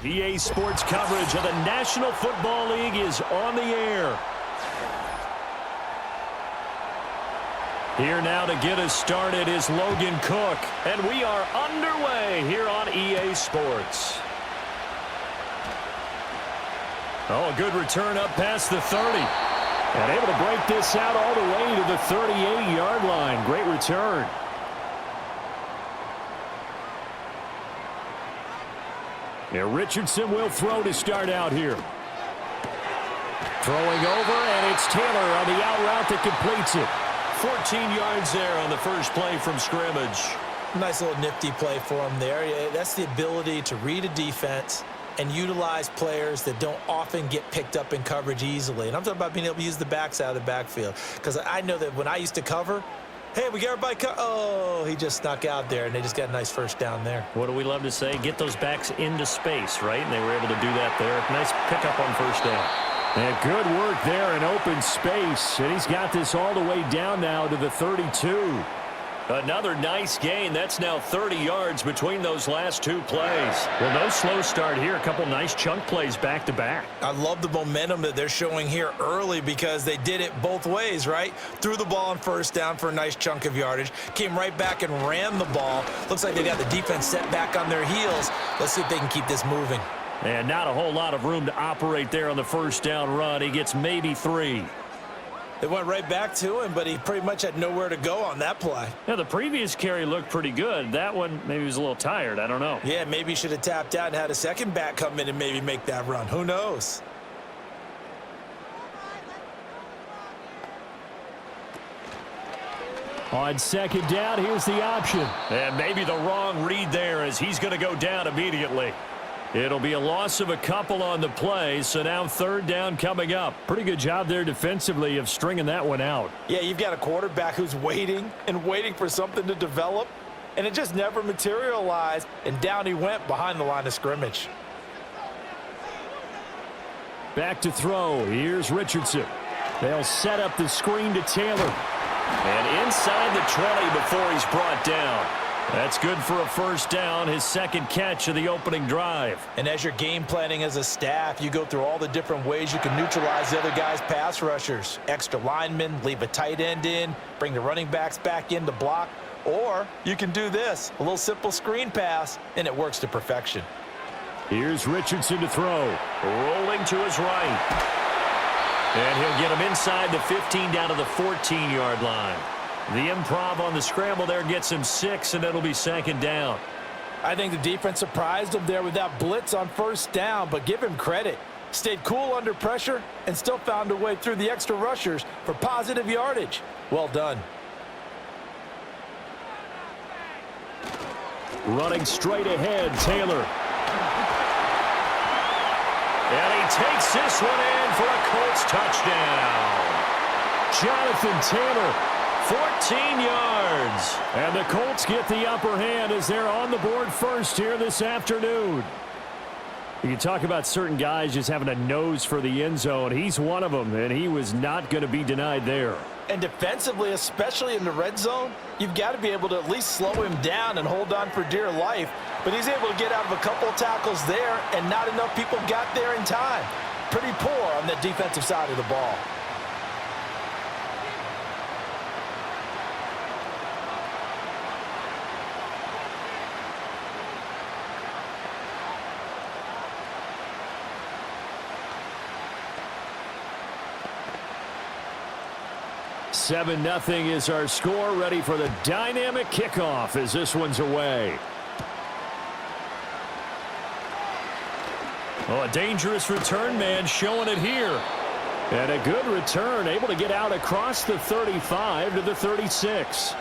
EA Sports coverage of the National Football League is on the air. Here now to get us started is Logan Cook, and we are underway here on EA Sports. Oh, a good return up past the 30. And able to break this out all the way to the 38-yard line. Great return. Now Richardson will throw to start out here. Throwing over, and it's Taylor on the out route that completes it. 14 yards there on the first play from scrimmage. Nice little nifty play for him there. That's the ability to read a defense and utilize players that don't often get picked up in coverage easily. And I'm talking about being able to use the backs out of the backfield. Because I know that when I used to cover, hey, we got everybody oh, he just snuck out there, and they just got a nice first down there. What do we love to say? Get those backs into space, right? And they were able to do that there. Nice pickup on first down. And good work there in open space. And he's got this all the way down now to the 32. Another nice gain. That's now 30 yards between those last two plays. Well, no slow start here. A couple nice chunk plays back-to-back. I love the momentum that they're showing here early because they did it both ways, right? Threw the ball on first down for a nice chunk of yardage. Came right back and ran the ball. Looks like they got the defense set back on their heels. Let's see if they can keep this moving. And not a whole lot of room to operate there on the first down run. He gets maybe 3. They went right back to him, but he pretty much had nowhere to go on that play. Yeah, the previous carry looked pretty good. That one, maybe he was a little tired. I don't know. Yeah, maybe he should have tapped out and had a second back come in and maybe make that run. Who knows? On second down, here's the option. And maybe the wrong read there as he's going to go down immediately. It'll be a loss of a couple on the play, so now third down coming up. Pretty good job there defensively of stringing that one out. Yeah, you've got a quarterback who's waiting and waiting for something to develop, and it just never materialized, and down he went behind the line of scrimmage. Back to throw. Here's Richardson. They'll set up the screen to Taylor. And inside the 20 before he's brought down. That's good for a first down, his second catch of the opening drive. And as you're game planning as a staff, you go through all the different ways you can neutralize the other guy's pass rushers. Extra linemen, leave a tight end in, bring the running backs back in to block. Or you can do this, a little simple screen pass, and it works to perfection. Here's Richardson to throw. Rolling to his right. And he'll get him inside the 15 down to the 14-yard line. The improv on the scramble there gets him 6, and it'll be second down. I think the defense surprised him there with that blitz on first down, but give him credit. Stayed cool under pressure and still found a way through the extra rushers for positive yardage. Well done. Running straight ahead, Taylor. And he takes this one in for a Colts touchdown. Jonathan Taylor, 14 yards. And the Colts get the upper hand as they're on the board first here this afternoon. You can talk about certain guys just having a nose for the end zone. He's one of them, and he was not going to be denied there. And defensively, especially in the red zone, you've got to be able to at least slow him down and hold on for dear life. But he's able to get out of a couple of tackles there, and not enough people got there in time. Pretty poor on the defensive side of the ball. Seven 0 is our score, ready for the dynamic kickoff as this one's away. Oh, a dangerous return man showing it here. And a good return, able to get out across the 35 to the 36.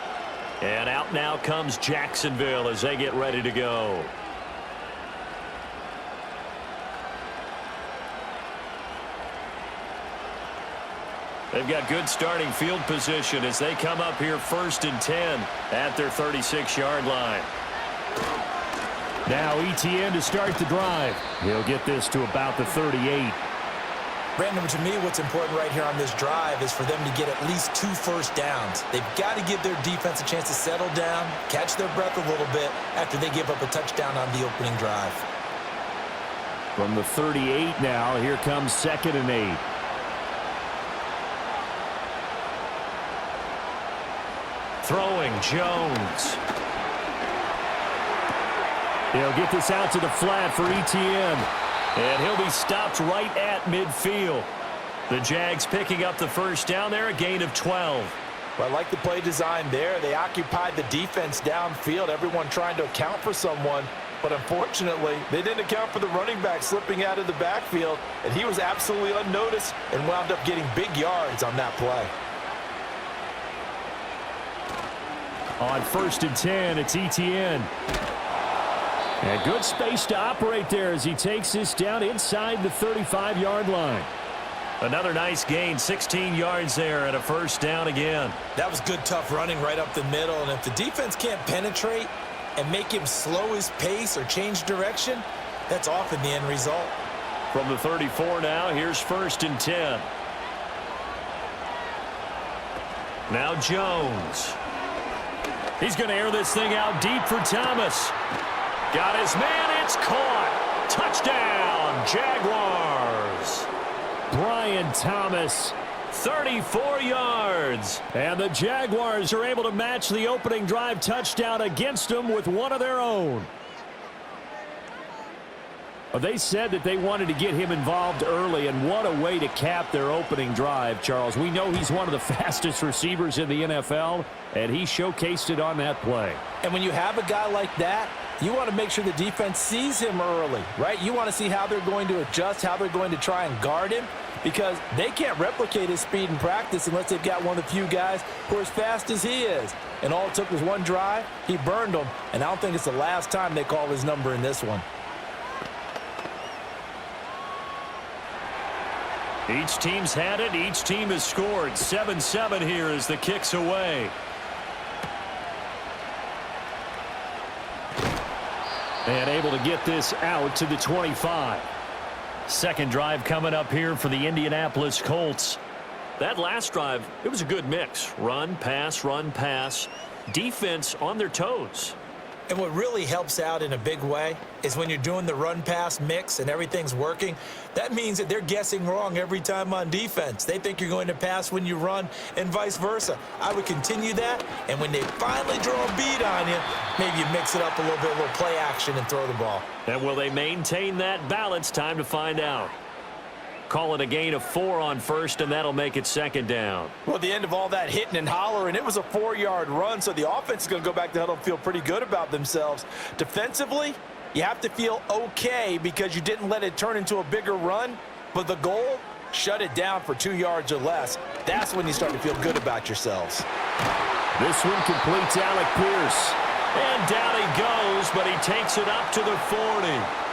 And out now comes Jacksonville as they get ready to go. They've got good starting field position as they come up here 1st and 10 at their 36-yard line. Now ETN to start the drive. He'll get this to about the 38. Brandon, to me, what's important right here on this drive is for them to get at least 2 first downs. They've got to give their defense a chance to settle down, catch their breath a little bit after they give up a touchdown on the opening drive. From the 38 now, here comes 2nd and 8. Throwing, Jones. He'll get this out to the flat for ETN. And he'll be stopped right at midfield. The Jags picking up the first down there, a gain of 12. Well, I like the play design there. They occupied the defense downfield, everyone trying to account for someone. But unfortunately, they didn't account for the running back slipping out of the backfield, and he was absolutely unnoticed and wound up getting big yards on that play. On 1st and 10, it's ETN. And good space to operate there as he takes this down inside the 35-yard line. Another nice gain, 16 yards there, and a first down again. That was good, tough running right up the middle, and if the defense can't penetrate and make him slow his pace or change direction, that's often the end result. From the 34 now, here's 1st and 10. Now Jones. He's going to air this thing out deep for Thomas. Got his man, it's caught. Touchdown, Jaguars. Brian Thomas, 34 yards. And the Jaguars are able to match the opening drive touchdown against them with one of their own. They said that they wanted to get him involved early, and what a way to cap their opening drive, Charles. We know he's one of the fastest receivers in the NFL, and he showcased it on that play. And when you have a guy like that, you want to make sure the defense sees him early, right? You want to see how they're going to adjust, how they're going to try and guard him, because they can't replicate his speed in practice unless they've got one of the few guys who are as fast as he is. And all it took was one drive. He burned them, and I don't think it's the last time they call his number in this one. Each team's had it. Each team has scored. 7-7 here as the kick's away. And able to get this out to the 25. Second drive coming up here for the Indianapolis Colts. That last drive, it was a good mix. Run, pass, defense on their toes. And what really helps out in a big way is when you're doing the run-pass mix and everything's working, that means that they're guessing wrong every time on defense. They think you're going to pass when you run and vice versa. I would continue that, and when they finally draw a bead on you, maybe you mix it up a little bit, a little play action, and throw the ball. And will they maintain that balance? Time to find out. Call it a gain of 4 on first, and that'll make it 2nd down. Well, at the end of all that hitting and hollering, it was a 4-yard run, so the offense is going to go back to huddle and feel pretty good about themselves. Defensively, you have to feel okay because you didn't let it turn into a bigger run, but the goal, shut it down for 2 yards or less. That's when you start to feel good about yourselves. This one completes Alec Pierce. And down he goes, but he takes it up to the 40.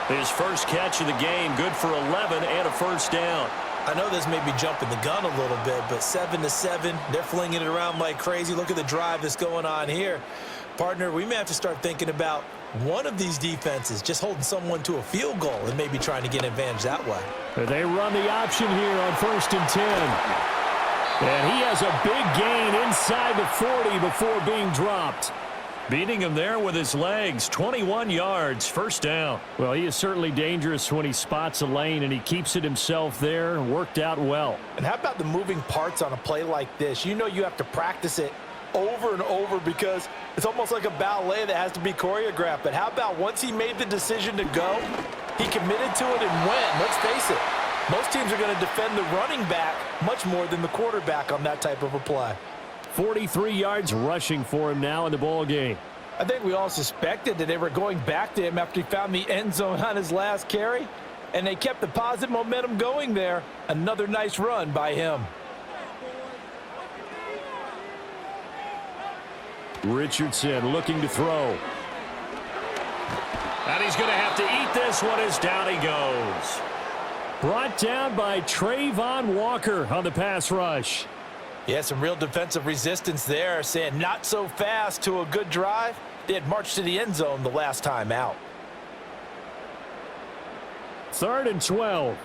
His first catch of the game, good for 11 and a first down. I know this may be jumping the gun a little bit, but 7-7, they're flinging it around like crazy. Look at the drive that's going on here. Partner, we may have to start thinking about one of these defenses just holding someone to a field goal and maybe trying to get an advantage that way. They run the option here on 1st and 10. And he has a big gain inside the 40 before being dropped. Beating him there with his legs, 21 yards, first down. Well, he is certainly dangerous when he spots a lane, and he keeps it himself there and worked out well. And how about the moving parts on a play like this? You know you have to practice it over and over because it's almost like a ballet that has to be choreographed. But how about once he made the decision to go, he committed to it and went. Let's face it, most teams are going to defend the running back much more than the quarterback on that type of a play. 43 yards rushing for him now in the ball game. I think we all suspected that they were going back to him after he found the end zone on his last carry, and they kept the positive momentum going there. Another nice run by him. Richardson looking to throw. And he's going to have to eat this one as down he goes. Brought down by Trayvon Walker on the pass rush. Yeah, some real defensive resistance there, saying not so fast to a good drive. They had marched to the end zone the last time out. 3rd and 12.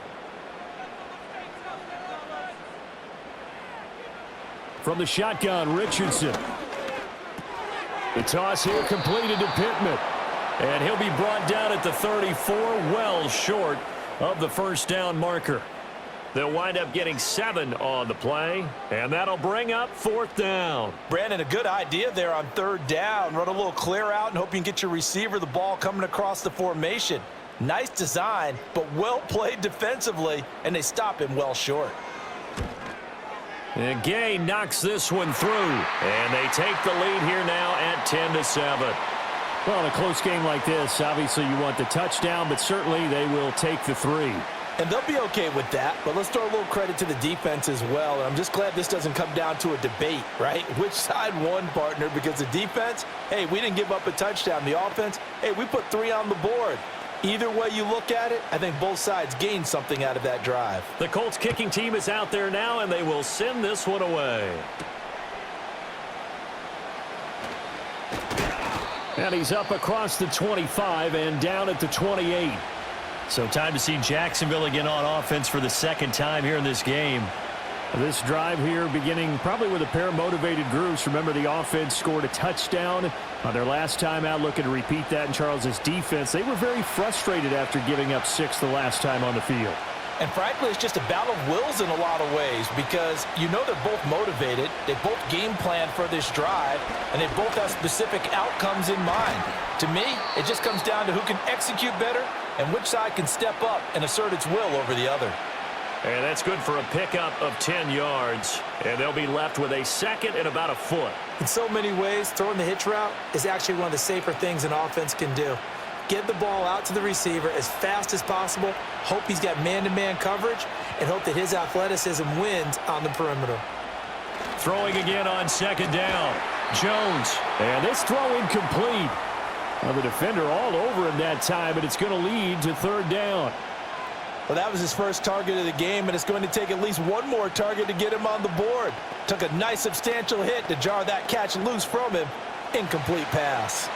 From the shotgun, Richardson. The toss here completed to Pittman. And he'll be brought down at the 34, well short of the first down marker. They'll wind up getting 7 on the play, and that'll bring up 4th down. Brandon, a good idea there on 3rd down. Run a little clear out and hope you can get your receiver the ball coming across the formation. Nice design, but well played defensively, and they stop him well short. And Gay knocks this one through, and they take the lead here now at 10-7. Well, in a close game like this, obviously you want the touchdown, but certainly they will take the 3. And they'll be okay with that, but let's throw a little credit to the defense as well. And I'm just glad this doesn't come down to a debate, right? Which side won, partner? Because the defense, hey, we didn't give up a touchdown. The offense, hey, we put 3 on the board. Either way you look at it, I think both sides gained something out of that drive. The Colts kicking team is out there now, and they will send this one away. And he's up across the 25 and down at the 28. So time to see Jacksonville again on offense for the 2nd time here in this game. This drive here beginning probably with a pair of motivated groups. Remember, the offense scored a touchdown on their last time out, looking to repeat that in Charles's defense. They were very frustrated after giving up 6 the last time on the field. And frankly, it's just a battle of wills in a lot of ways because you know they're both motivated, they both game plan for this drive, and they both have specific outcomes in mind. To me, it just comes down to who can execute better and which side can step up and assert its will over the other. And that's good for a pickup of 10 yards. And they'll be left with a 2nd and about a foot. In so many ways, throwing the hitch route is actually one of the safer things an offense can do. Get the ball out to the receiver as fast as possible, hope he's got man-to-man coverage, and hope that his athleticism wins on the perimeter. Throwing again on 2nd down. Jones. And this throw incomplete. Well, the defender all over him that time, and it's going to lead to 3rd down. Well, that was his first target of the game, and it's going to take at least one more target to get him on the board. Took a nice substantial hit to jar that catch loose from him. Incomplete pass.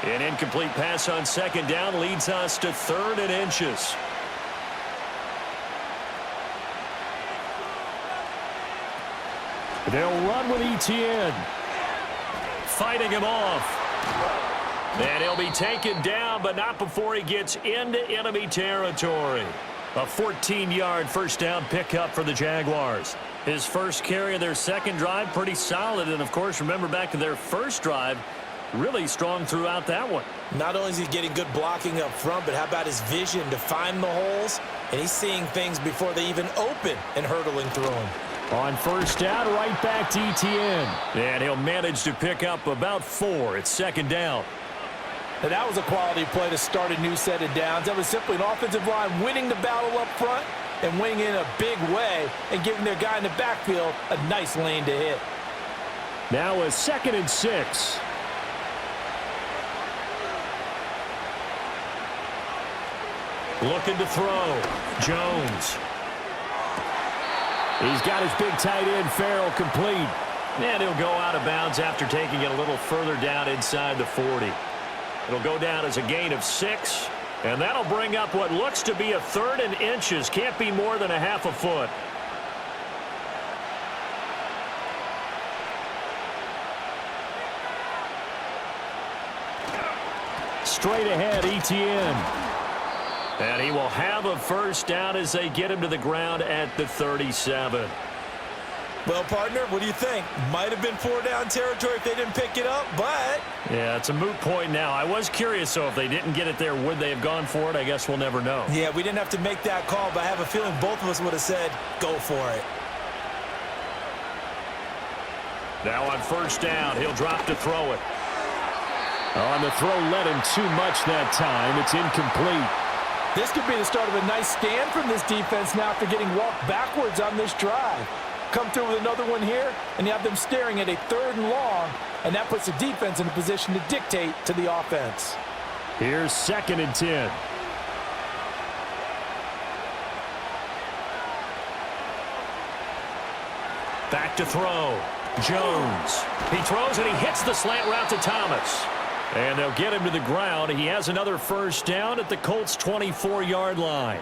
An incomplete pass on 2nd down leads us to 3rd and inches. They'll run with Etienne. Fighting him off. And he'll be taken down, but not before he gets into enemy territory. A 14-yard first down pickup for the Jaguars. His first carry of their 2nd drive, pretty solid. And, of course, remember back to their first drive, really strong throughout that one. Not only is he getting good blocking up front, but how about his vision to find the holes? And he's seeing things before they even open and hurtling through them. On 1st down, right back to Etienne. And he'll manage to pick up about 4 at 2nd down. And that was a quality play to start a new set of downs. That was simply an offensive line winning the battle up front and winning in a big way and giving their guy in the backfield a nice lane to hit. Now a 2nd and 6. Looking to throw. Jones. He's got his big tight end, Farrell, complete. And he'll go out of bounds after taking it a little further down inside the 40. It'll go down as a gain of 6. And that'll bring up what looks to be a 3rd and inches. Can't be more than a half a foot. Straight ahead, Etienne. And he will have a first down as they get him to the ground at the 37. Well, partner, what do you think? Might have been 4-down territory if they didn't pick it up, but... Yeah, it's a moot point now. I was curious, so if they didn't get it there, would they have gone for it? I guess we'll never know. Yeah, we didn't have to make that call, but I have a feeling both of us would have said, go for it. Now on 1st down, he'll drop to throw it. On the throw, led him too much that time. It's incomplete. This could be the start of a nice stand from this defense now after getting walked backwards on this drive. Come through with another one here, and you have them staring at a 3rd and long, and that puts the defense in a position to dictate to the offense. Here's 2nd and 10. Back to throw. Jones. He throws and he hits the slant route to Thomas. And they'll get him to the ground. He has another first down at the Colts' 24-yard line.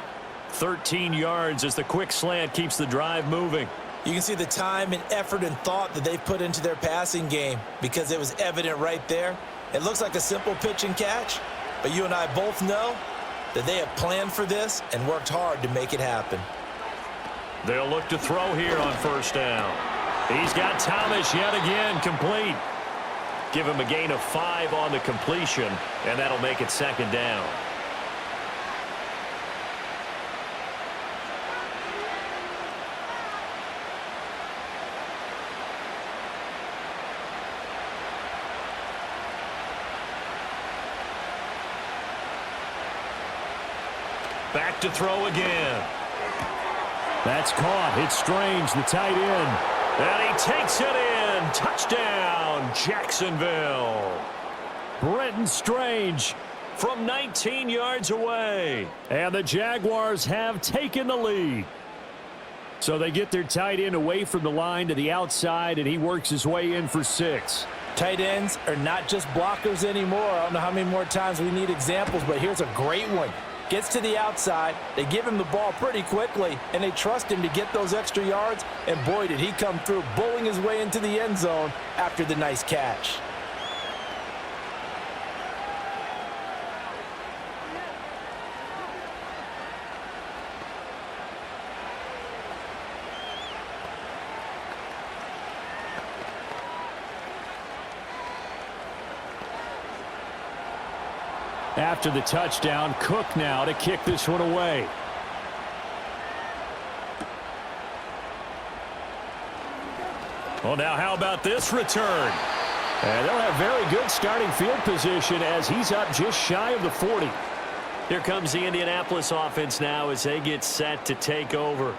13 yards as the quick slant keeps the drive moving. You can see the time and effort and thought that they've put into their passing game because it was evident right there. It looks like a simple pitch and catch, But you and I both know that they have planned for this and worked hard to make it happen. They'll look to throw here on first down. He's got Thomas yet again complete. Give him a gain of 5 on the completion, and that'll make it second down. Back to throw again. That's caught. It's Strange, the tight end. And he takes it in. Touchdown, Jacksonville. Brenton Strange from 19 yards away. And the Jaguars have taken the lead. So they get their tight end away from the line to the outside, and he works his way in for 6. Tight ends are not just blockers anymore. I don't know how many more times we need examples, but here's a great one. Gets to the outside, they give him the ball pretty quickly, and they trust him to get those extra yards, and boy, did he come through, bowling his way into the end zone after the nice catch. After the touchdown, Cook now to kick this one away. Well, now how about this return? And they'll have very good starting field position as he's up just shy of the 40. Here comes the Indianapolis offense now as they get set to take over.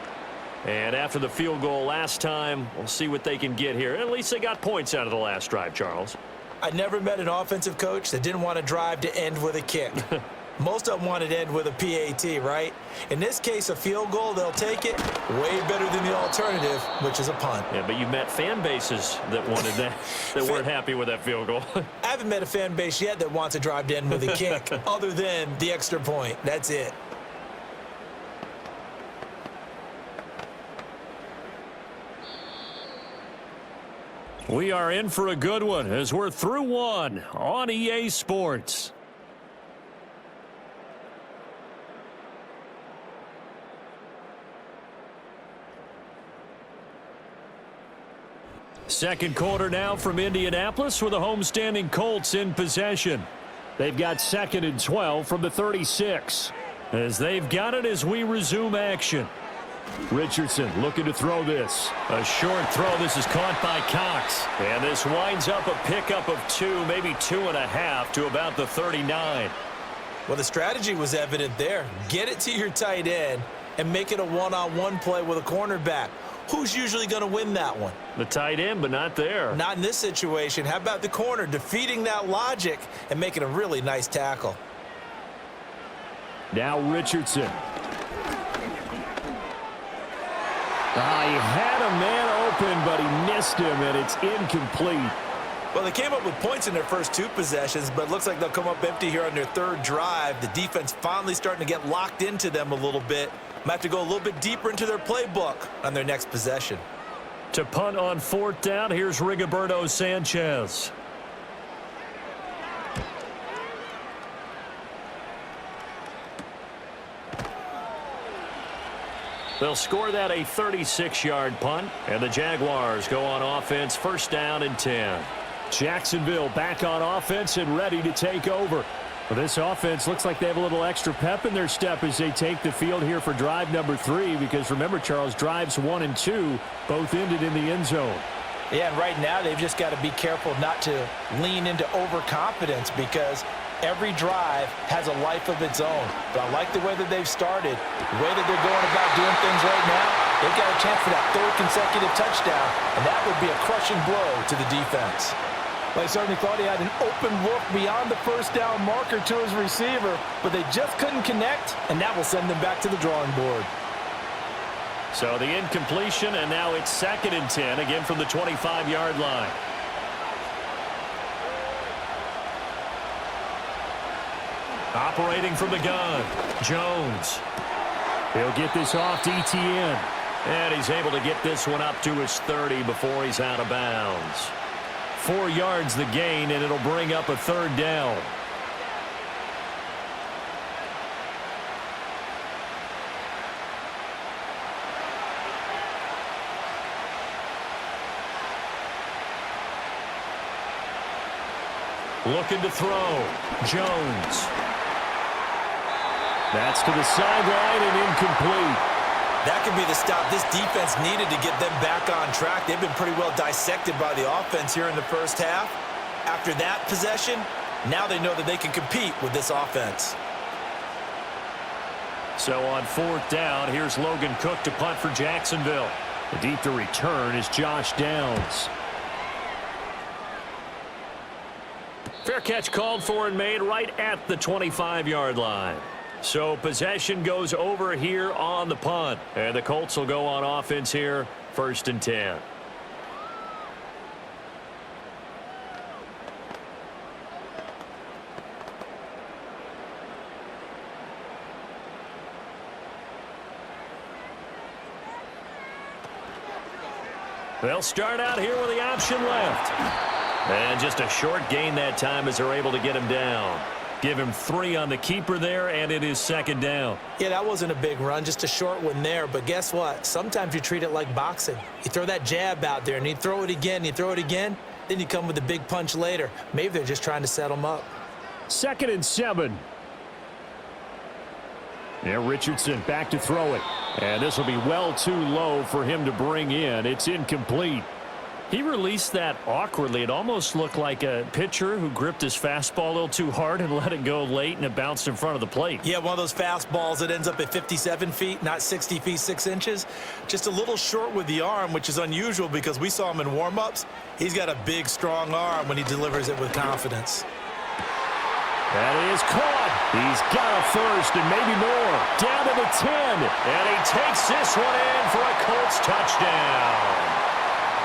And after the field goal last time, we'll see what they can get here. At least they got points out of the last drive, Charles. I never met an offensive coach that didn't want to drive to end with a kick. Most of them wanted to end with a PAT, right? In this case, a field goal, they'll take it way better than the alternative, which is a punt. Yeah, but you met fan bases that wanted that, that weren't happy with that field goal. I haven't met a fan base yet that wants to drive to end with a kick other than the extra point. That's it. We are in for a good one as we're through one on EA Sports. Second quarter now from Indianapolis with the homestanding Colts in possession. They've got 2nd and 12 from the 36. As they've got it as we resume action. Richardson looking to throw this. A short throw. This is caught by Cox. And this winds up a pickup of 2, maybe 2.5 to about the 39. Well, the strategy was evident there. Get it to your tight end and make it a one-on-one play with a cornerback. Who's usually going to win that one? The tight end, but not there. Not in this situation. How about the corner defeating that logic and making a really nice tackle? Now Richardson. He had a man open, but he missed him, and it's incomplete. Well, they came up with points in their first 2 possessions, but it looks like they'll come up empty here on their 3rd drive. The defense finally starting to get locked into them a little bit. Might have to go a little bit deeper into their playbook on their next possession. To punt on 4th down, here's Rigoberto Sanchez. They'll score that a 36-yard punt, and the Jaguars go on offense 1st down and 10. Jacksonville back on offense and ready to take over. Well, this offense looks like they have a little extra pep in their step as they take the field here for drive number 3, because remember, Charles, drives 1 and 2 both ended in the end zone. Yeah, and right now they've just got to be careful not to lean into overconfidence, because every drive has a life of its own. But I like the way that they've started, the way that they're going about doing things right now. They've got a chance for that 3rd consecutive touchdown, and that would be a crushing blow to the defense. They certainly thought he had an open look beyond the 1st down marker to his receiver, but they just couldn't connect, and that will send them back to the drawing board. So the incompletion, and now it's 2nd and 10, again from the 25-yard line. Operating from the gun, Jones. He'll get this off to ETN. And he's able to get this one up to his 30 before he's out of bounds. 4 yards the gain, and it'll bring up a 3rd down. Looking to throw. Jones. That's to the sideline and incomplete. That could be the stop this defense needed to get them back on track. They've been pretty well dissected by the offense here in the first half. After that possession, now they know that they can compete with this offense. So on 4th down, here's Logan Cook to punt for Jacksonville. The deep to return is Josh Downs. Fair catch called for and made right at the 25-yard line. So possession goes over here on the punt. And the Colts will go on offense here, 1st and 10. They'll start out here with the option left. And just a short gain that time as they're able to get him down. Give him 3 on the keeper there, and it is 2nd down. Yeah, that wasn't a big run, just a short one there. But guess what? Sometimes you treat it like boxing. You throw that jab out there, and you throw it again, you throw it again, then you come with a big punch later. Maybe they're just trying to set him up. 2nd and 7. Yeah, Richardson back to throw it. And this will be well too low for him to bring in. It's incomplete. He released that awkwardly. It almost looked like a pitcher who gripped his fastball a little too hard and let it go late, and it bounced in front of the plate. Yeah, one of those fastballs that ends up at 57 feet, not 60 feet, 6 inches. Just a little short with the arm, which is unusual because we saw him in warm-ups. He's got a big, strong arm when he delivers it with confidence. That is caught. He's got a first and maybe more. Down to the 10. And he takes this one in for a Colts touchdown.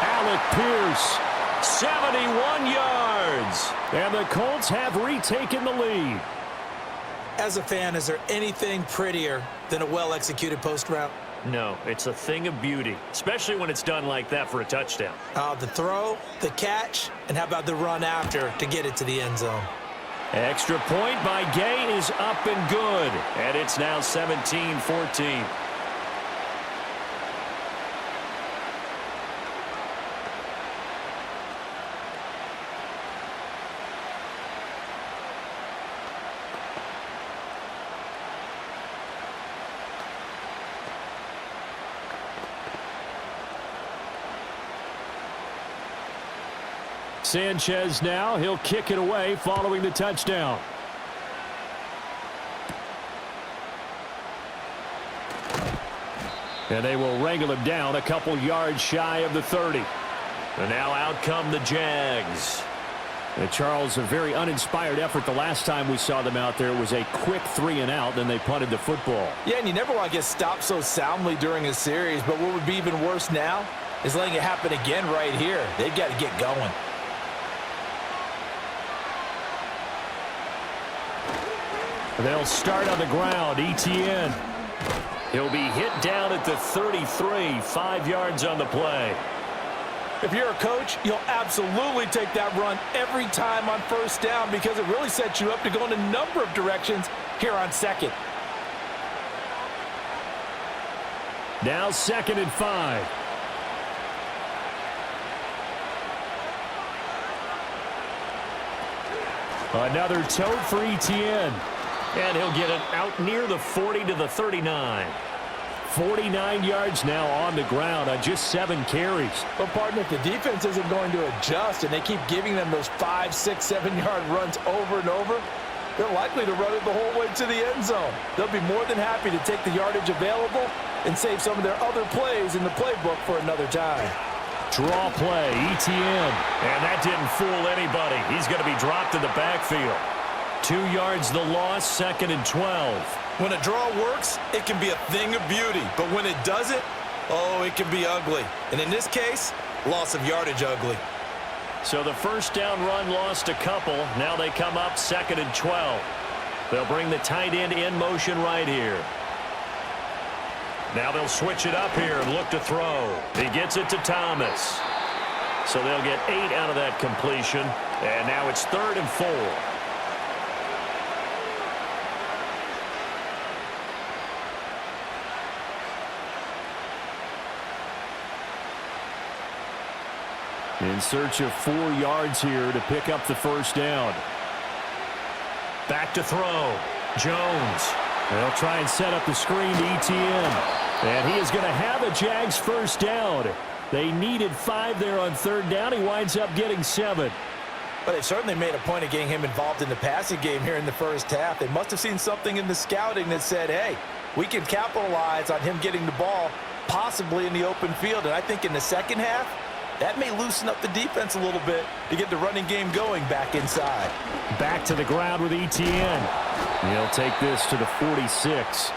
Alec Pierce, 71 yards. And the Colts have retaken the lead. As a fan, is there anything prettier than a well-executed post route? No, it's a thing of beauty, especially when it's done like that for a touchdown. The throw, the catch, and how about the run after to get it to the end zone? Extra point by Gay is up and good. And it's now 17-14. Sanchez now, he'll kick it away following the touchdown. And they will wrangle him down a couple yards shy of the 30. And now out come the Jags. And Charles, a very uninspired effort the last time we saw them out there. It was a quick 3-and-out, then they punted the football. Yeah, and you never want to get stopped so soundly during a series, but what would be even worse now is letting it happen again right here. They've got to get going. They'll start on the ground. Etienne. He'll be hit down at the 33, 5 yards on the play. If you're a coach, you'll absolutely take that run every time on 1st down because it really sets you up to go in a number of directions here on 2nd. Now 2nd and 5. Another tote for Etienne. And he'll get it out near the 40 to the 39. 49 yards now on the ground on just 7 carries. But, partner, if the defense isn't going to adjust and they keep giving them those 5, 6, 7-yard runs over and over, they're likely to run it the whole way to the end zone. They'll be more than happy to take the yardage available and save some of their other plays in the playbook for another time. Draw play, Etienne. And that didn't fool anybody. He's going to be dropped in the backfield. 2 yards the loss, 2nd and 12. When a draw works, it can be a thing of beauty. But when it doesn't, oh, it can be ugly. And in this case, loss of yardage ugly. So the 1st down run lost a couple. Now they come up 2nd and 12. They'll bring the tight end in motion right here. Now they'll switch it up here and look to throw. He gets it to Thomas. So they'll get 8 out of that completion. And now it's 3rd and 4. In search of 4 yards here to pick up the first down. Back to throw. Jones. They'll try and set up the screen to ETN. And he is going to have a Jags first down. They needed 5 there on third down. He winds up getting 7. But they certainly made a point of getting him involved in the passing game here in the first half. They must have seen something in the scouting that said, hey, we can capitalize on him getting the ball possibly in the open field. And I think in the second half, that may loosen up the defense a little bit to get the running game going back inside. Back to the ground with ETN. He'll take this to the 46.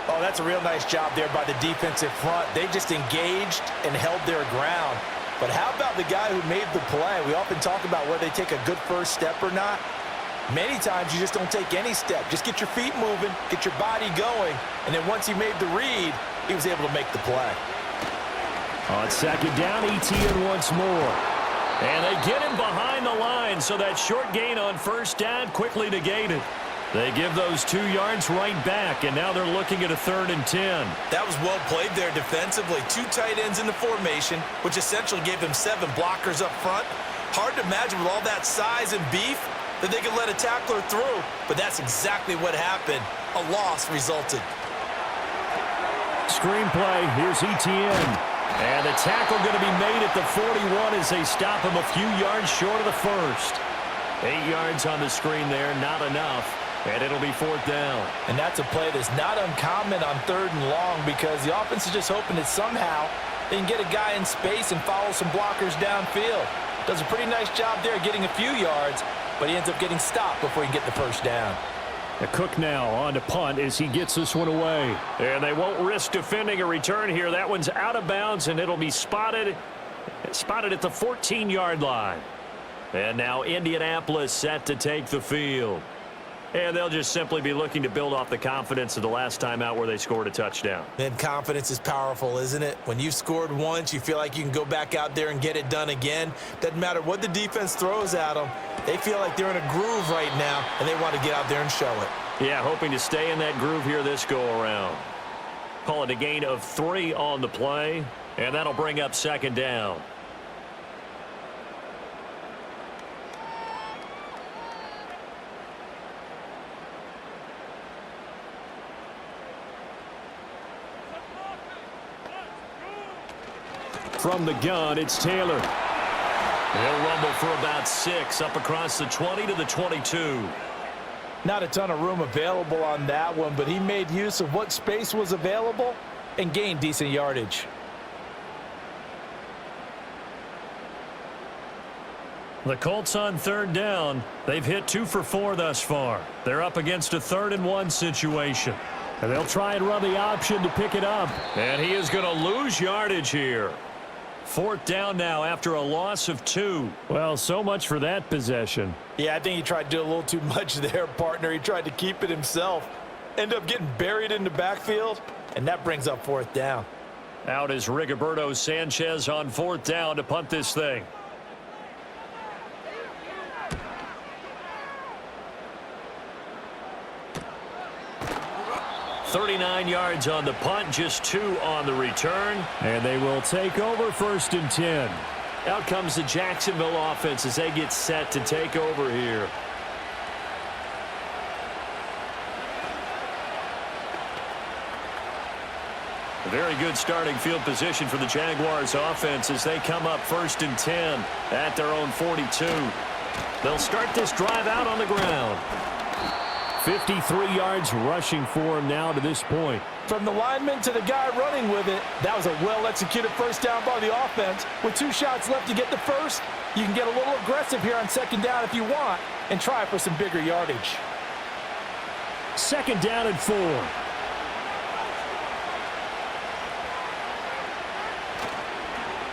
Oh, that's a real nice job there by the defensive front. They just engaged and held their ground. But how about the guy who made the play? We often talk about whether they take a good first step or not. Many times you just don't take any step. Just get your feet moving, get your body going, and then once he made the read, he was able to make the play. On second down, ETN once more. And they get him behind the line, so that short gain on first down quickly negated. They give those 2 yards right back, and now they're looking at a 3rd and 10. That was well played there defensively. 2 tight ends in the formation, which essentially gave them 7 blockers up front. Hard to imagine with all that size and beef that they could let a tackler through, but that's exactly what happened. A loss resulted. Screenplay, here's ETN. And the tackle going to be made at the 41 as they stop him a few yards short of the first. 8 yards on the screen there, not enough. And it'll be 4th down. And that's a play that's not uncommon on 3rd and long because the offense is just hoping that somehow they can get a guy in space and follow some blockers downfield. Does a pretty nice job there getting a few yards, but he ends up getting stopped before he can get the first down. A Cook now on to punt as he gets this one away. And they won't risk defending a return here. That one's out of bounds, and it'll be spotted at the 14-yard line. And now Indianapolis set to take the field. And they'll just simply be looking to build off the confidence of the last time out where they scored a touchdown. And confidence is powerful, isn't it? When you've scored once, you feel like you can go back out there and get it done again. Doesn't matter what the defense throws at them. They feel like they're in a groove right now, and they want to get out there and show it. Yeah, hoping to stay in that groove here this go-around. Call it a gain of 3 on the play, and that'll bring up 2nd down. From the gun, it's Taylor. He'll rumble for about 6 up across the 20 to the 22. Not a ton of room available on that one, but he made use of what space was available and gained decent yardage. The Colts on 3rd down. They've hit 2 for 4 thus far. They're up against a 3rd and 1 situation. And they'll try and run the option to pick it up. And he is going to lose yardage here. 4th down now after a loss of 2. Well, so much for that possession. Yeah, I think he tried to do a little too much there, partner. He tried to keep it himself. Ended up getting buried in the backfield, and that brings up 4th down. Out is Rigoberto Sanchez on 4th down to punt this thing. $39 yards on the punt, just 2 on the return. And they will take over 1st and 10. Out comes the Jacksonville offense as they get set to take over here. A very good starting field position for the Jaguars offense as they come up 1st and 10 at their own 42. They'll start this drive out on the ground. 53 yards rushing for him now to this point. From the lineman to the guy running with it, that was a well-executed first down by the offense. With 2 shots left to get the first, you can get a little aggressive here on 2nd down if you want and try for some bigger yardage. 2nd down and 4.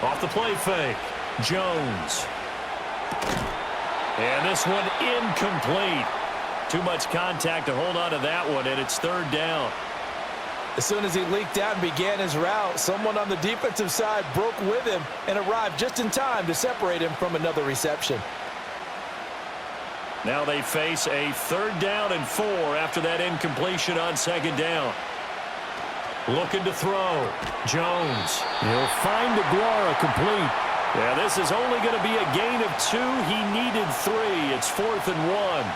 Off the play fake, Jones. And this one incomplete. Too much contact to hold on to that one, and it's 3rd down. As soon as he leaked out and began his route, someone on the defensive side broke with him and arrived just in time to separate him from another reception. Now they face a 3rd down and 4 after that incompletion on 2nd down. Looking to throw. Jones. He'll find DeGuara complete. Yeah, this is only going to be a gain of 2. He needed 3. It's 4th and 1.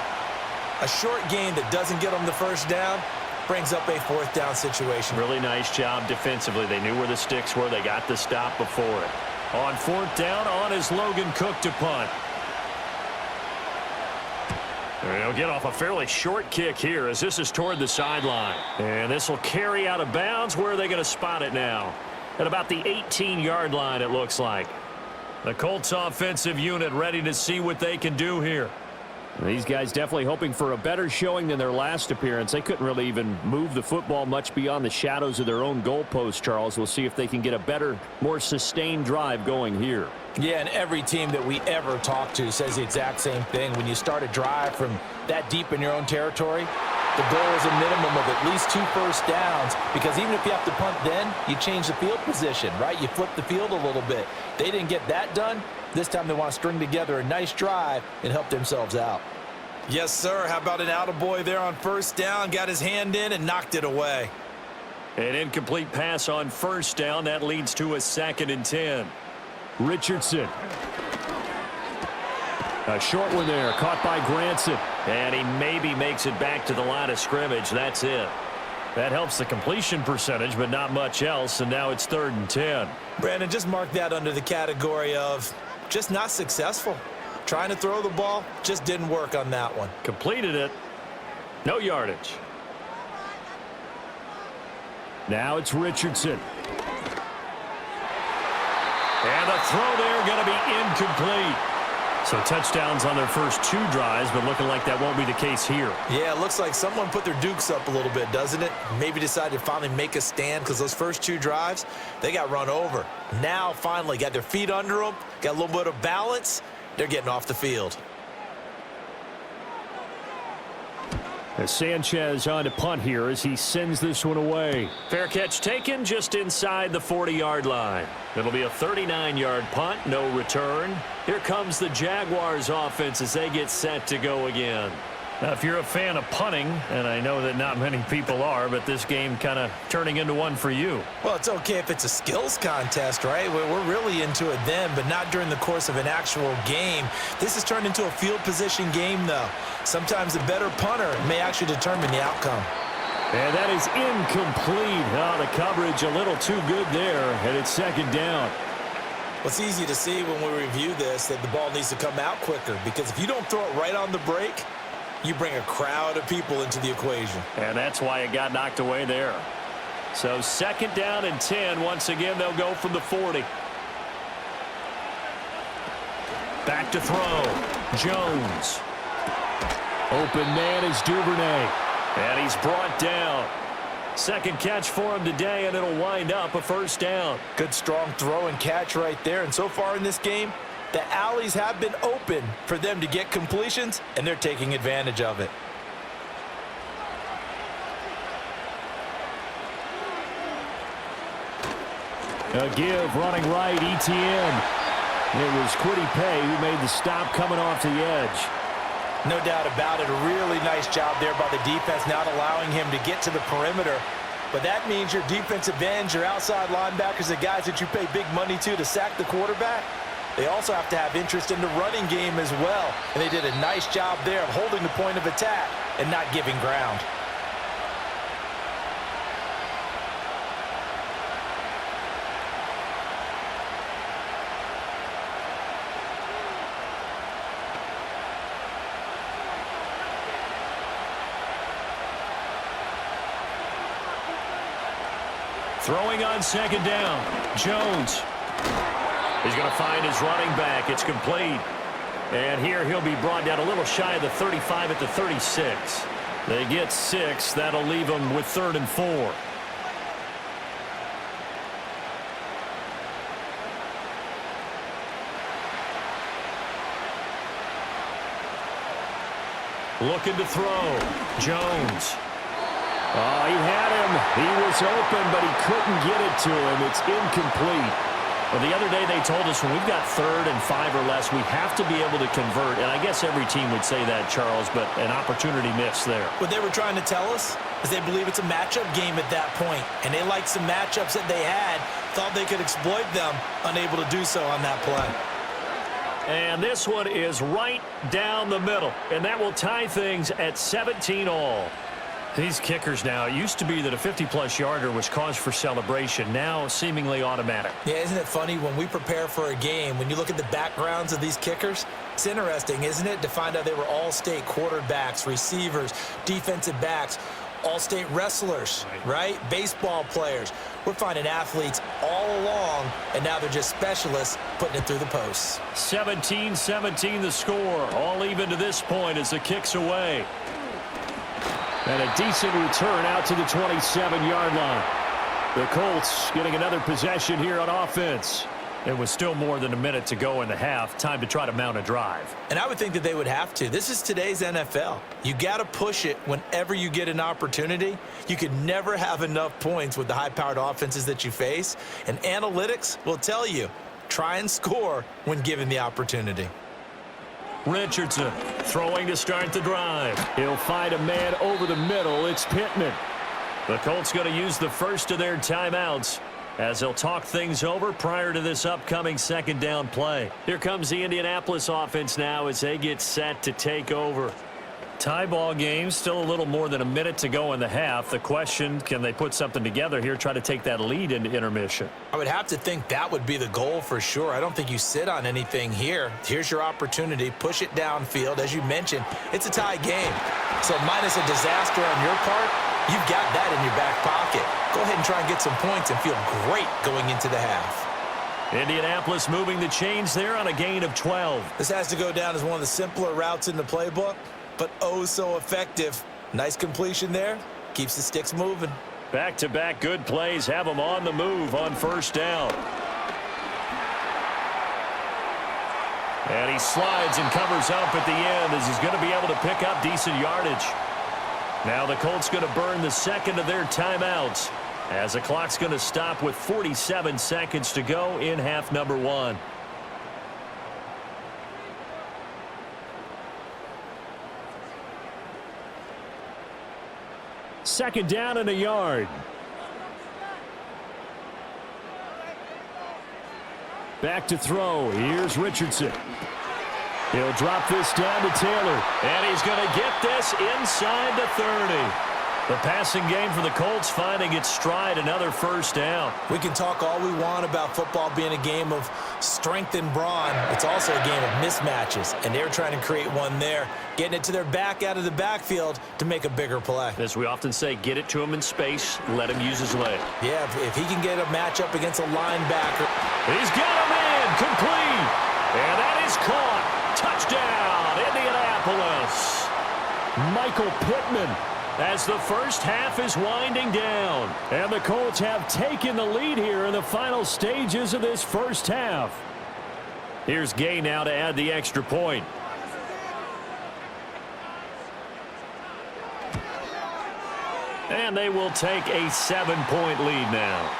A short gain that doesn't get him the first down brings up a 4th down situation. Really nice job defensively. They knew where the sticks were. They got the stop before it. On 4th down, on is Logan Cook to punt. They'll get off a fairly short kick here as this is toward the sideline. And this will carry out of bounds. Where are they going to spot it now? At about the 18-yard line, it looks like. The Colts offensive unit ready to see what they can do here. These guys definitely hoping for a better showing than their last appearance. They couldn't really even move the football much beyond the shadows of their own goalpost, Charles. We'll see if they can get a better, more sustained drive going here. Yeah, and every team that we ever talk to says the exact same thing. When you start a drive from that deep in your own territory, the goal is a minimum of at least 2 first downs, because even if you have to punt then, you change the field position, right? You flip the field a little bit. They didn't get that done. This time they want to string together a nice drive and help themselves out. Yes, sir. How about an attaboy there on first down? Got his hand in and knocked it away. An incomplete pass on first down. That leads to a 2nd and 10. Richardson. A short one there, caught by Granson. And he maybe makes it back to the line of scrimmage. That's it. That helps the completion percentage, but not much else. And now it's 3rd and 10. Brandon, just mark that under the category of just not successful. Trying to throw the ball, just didn't work on that one. Completed it. No yardage. Now it's Richardson. And the throw there going to be incomplete. So touchdowns on their first 2 drives, but looking like that won't be the case here. Yeah, it looks like someone put their dukes up a little bit, doesn't it? Maybe decided to finally make a stand, because those first 2 drives, they got run over. Now, finally, got their feet under them, got a little bit of balance. They're getting off the field. As Sanchez on to punt here as he sends this one away. Fair catch taken just inside the 40-yard line. It'll be a 39-yard punt, no return. Here comes the Jaguars offense as they get set to go again. Now, if you're a fan of punting, and I know that not many people are, but this game kind of turning into one for you. Well, it's okay if it's a skills contest, right? We're really into it then, but not during the course of an actual game. This has turned into a field position game, though. Sometimes the better punter may actually determine the outcome. And that is incomplete. Oh, the coverage a little too good there, and it's 2nd down. Well, it's easy to see when we review this that the ball needs to come out quicker, because if you don't throw it right on the break, you bring a crowd of people into the equation. And that's why it got knocked away there. So 2nd down and 10. Once again, they'll go from the 40. Back to throw. Jones. Open man is Duvernay. And he's brought down. 2nd catch for him today, and it'll wind up a 1st down. Good strong throw and catch right there. And so far in this game, the alleys have been open for them to get completions, and they're taking advantage of it. A give running right, ETN. It was Kwity Paye who made the stop coming off the edge. No doubt about it. A really nice job there by the defense, not allowing him to get to the perimeter. But that means your defensive ends, your outside linebackers, the guys that you pay big money to sack the quarterback, they also have to have interest in the running game as well. And they did a nice job there of holding the point of attack and not giving ground. Throwing on 2nd down. Jones. He's going to find his running back. It's complete. And here he'll be brought down a little shy of the 35 at the 36. They get 6. That'll leave them with 3rd and 4. Looking to throw. Jones. Oh, he had him. He was open, but he couldn't get it to him. It's incomplete. Well, the other day they told us when we've got 3rd and 5 or less, we have to be able to convert. And I guess every team would say that, Charles, but an opportunity missed there. What they were trying to tell us, is they believe it's a matchup game at that point, and they like some matchups that they had, thought they could exploit them, unable to do so on that play. And this one is right down the middle, and that will tie things at 17 all. These kickers now, it used to be that a 50-plus yarder was cause for celebration, now seemingly automatic. Yeah, isn't it funny when we prepare for a game, when you look at the backgrounds of these kickers, it's interesting, isn't it, to find out they were all-state quarterbacks, receivers, defensive backs, all-state wrestlers, right? Baseball players. We're finding athletes all along, and now they're just specialists putting it through the posts. 17-17 the score, all even to this point as the kick's away. And a decent return out to the 27-yard line. The Colts getting another possession here on offense. It was still more than a minute to go in the half. Time to try to mount a drive. And I would think that they would have to. This is today's NFL. You got to push it whenever you get an opportunity. You could never have enough points with the high-powered offenses that you face. And analytics will tell you, try and score when given the opportunity. Richardson throwing to start the drive. He'll find a man over the middle. It's Pittman. The Colts going to use the first of their timeouts as they'll talk things over prior to this upcoming second down play. Here comes the Indianapolis offense now as they get set to take over. Tie ball game, still a little more than a minute to go in the half. The question, can they put something together here, try to take that lead into intermission? I would have to think that would be the goal for sure. I don't think you sit on anything here. Here's your opportunity. Push it downfield. As you mentioned, it's a tie game. So minus a disaster on your part, you've got that in your back pocket. Go ahead and try and get some points and feel great going into the half. Indianapolis moving the chains there on a gain of 12. This has to go down as one of the simpler routes in the playbook, but oh so effective. Nice completion there. Keeps the sticks moving. Back-to-back good plays have them on the move on first down. And he slides and covers up at the end as he's going to be able to pick up decent yardage. Now the Colts going to burn the second of their timeouts as the clock's going to stop with 47 seconds to go in half number one. Second down and a yard. Back to throw. Here's Richardson. He'll drop this down to Taylor. And he's going to get this inside the 30. The passing game for the Colts finding its stride, another first down. We can talk all we want about football being a game of strength and brawn. It's also a game of mismatches, and they're trying to create one there, getting it to their back out of the backfield to make a bigger play. As we often say, get it to him in space, let him use his leg. Yeah, if he can get a matchup against a linebacker. He's got a man, complete. And that is caught. Touchdown, Indianapolis. Michael Pittman, as the first half is winding down. And the Colts have taken the lead here in the final stages of this first half. Here's Gay now to add the extra point. And they will take a 7-point lead now.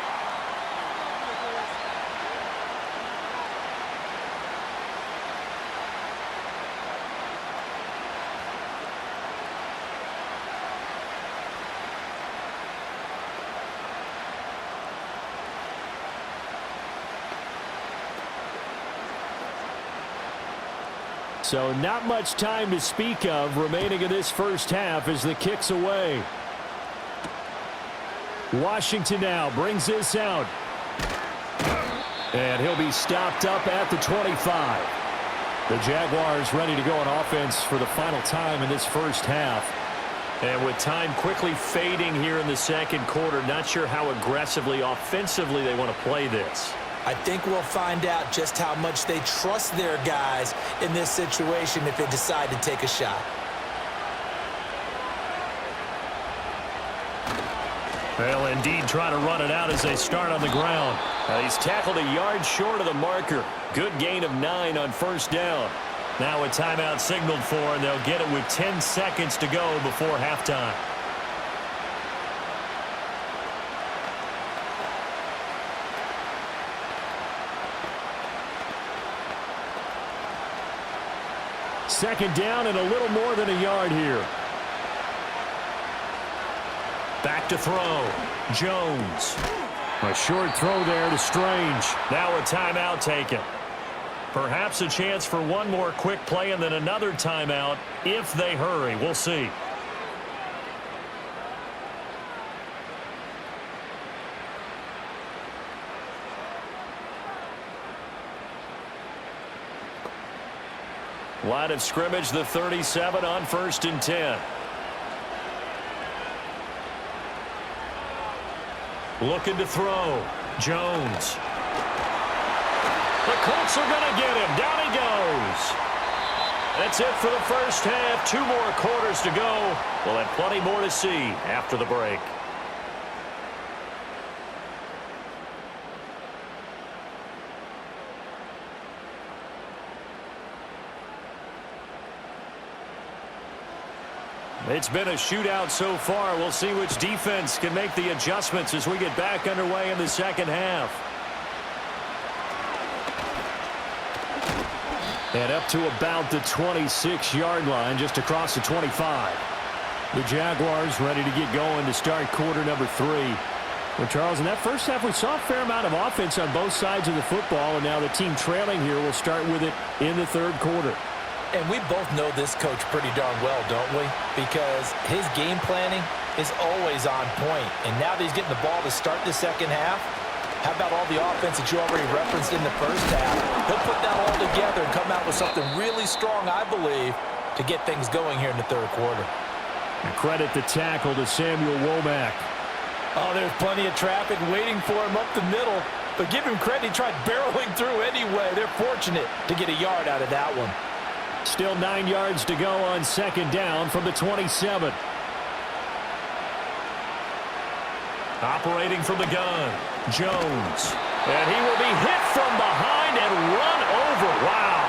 So not much time to speak of remaining in this first half as the kick's away. Washington now brings this out. And he'll be stopped up at the 25. The Jaguars ready to go on offense for the final time in this first half. And with time quickly fading here in the second quarter, not sure how aggressively, offensively they want to play this. I think we'll find out just how much they trust their guys in this situation if they decide to take a shot. They'll indeed try to run it out as they start on the ground. He's tackled a yard short of the marker. Good gain of 9 on first down. Now a timeout signaled for, and they'll get it with 10 seconds to go before halftime. Second down and a little more than a yard here. Back to throw. Jones. A short throw there to Strange. Now a timeout taken. Perhaps a chance for one more quick play and then another timeout if they hurry. We'll see. Line of scrimmage, the 37 on 1st and 10. Looking to throw. Jones. The Colts are going to get him. Down he goes. That's it for the first half. 2 more quarters to go. We'll have plenty more to see after the break. It's been a shootout so far. We'll see which defense can make the adjustments as we get back underway in the second half. And up to about the 26-yard line, just across the 25. The Jaguars ready to get going to start quarter number 3. Well, Charles, in that first half, we saw a fair amount of offense on both sides of the football, and now the team trailing here will start with it in the third quarter. And we both know this coach pretty darn well, don't we? Because his game planning is always on point. And now that he's getting the ball to start the second half, how about all the offense that you already referenced in the first half? He'll put that all together and come out with something really strong, I believe, to get things going here in the third quarter. And credit the tackle to Samuel Womack. Oh, there's plenty of traffic waiting for him up the middle. But give him credit, he tried barreling through anyway. They're fortunate to get a yard out of that one. Still 9 yards to go on second down from the 27. Operating from the gun, Jones. And he will be hit from behind and run over. Wow.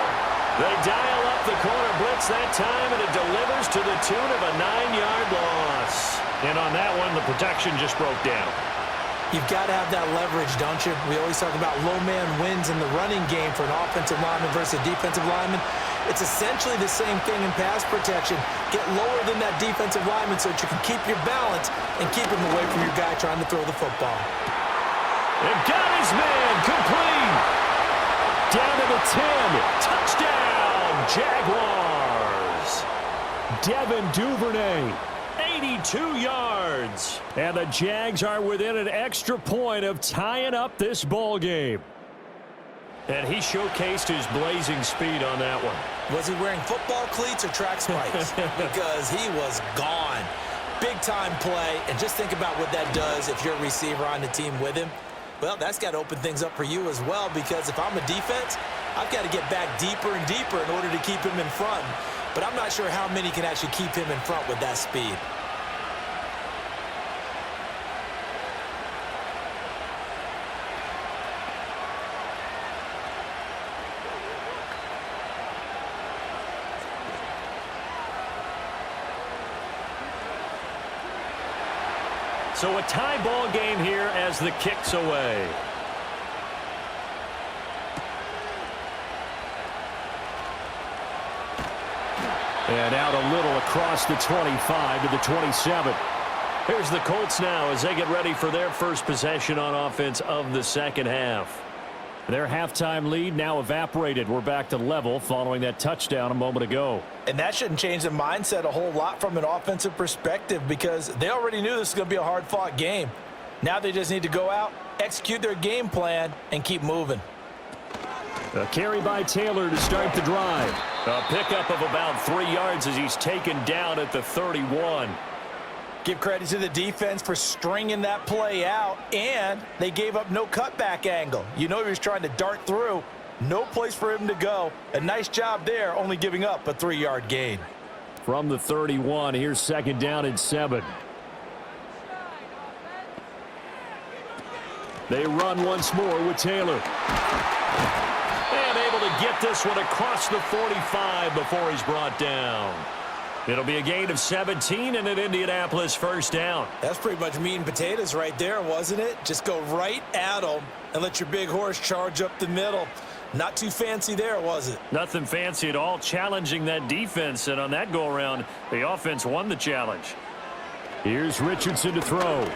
They dial up the corner blitz that time, and it delivers to the tune of a 9-yard loss. And on that one, the protection just broke down. You've got to have that leverage, don't you? We always talk about low man wins in the running game for an offensive lineman versus a defensive lineman. It's essentially the same thing in pass protection. Get lower than that defensive lineman so that you can keep your balance and keep him away from your guy trying to throw the football. And got his man complete. Down to the 10. Touchdown, Jaguars. Devin Duvernay. 82 yards. And the Jags are within an extra point of tying up this ball game. And he showcased his blazing speed on that one. Was he wearing football cleats or track spikes? Because he was gone. Big-time play. And just think about what that does if you're a receiver on the team with him. Well, that's got to open things up for you as well, because if I'm a defense, I've got to get back deeper and deeper in order to keep him in front. But I'm not sure how many can actually keep him in front with that speed. So a tie ball game here as the kick's away. And out a little across the 25 to the 27. Here's the Colts now as they get ready for their first possession on offense of the second half. Their halftime lead now evaporated. We're back to level following that touchdown a moment ago. And that shouldn't change the mindset a whole lot from an offensive perspective, because they already knew this was going to be a hard-fought game. Now they just need to go out, execute their game plan, and keep moving. A carry by Taylor to start the drive. A pickup of about 3 yards as he's taken down at the 31. Give credit to the defense for stringing that play out, and they gave up no cutback angle. You know he was trying to dart through. No place for him to go. A nice job there, only giving up a 3-yard gain. From the 31, here's second down and 7. They run once more with Taylor. And able to get this one across the 45 before he's brought down. It'll be a gain of 17 and an Indianapolis first down. That's pretty much meat and potatoes right there, wasn't it? Just go right at them and let your big horse charge up the middle. Not too fancy there, was it? Nothing fancy at all, challenging that defense. And on that go-around, the offense won the challenge. Here's Richardson to throw.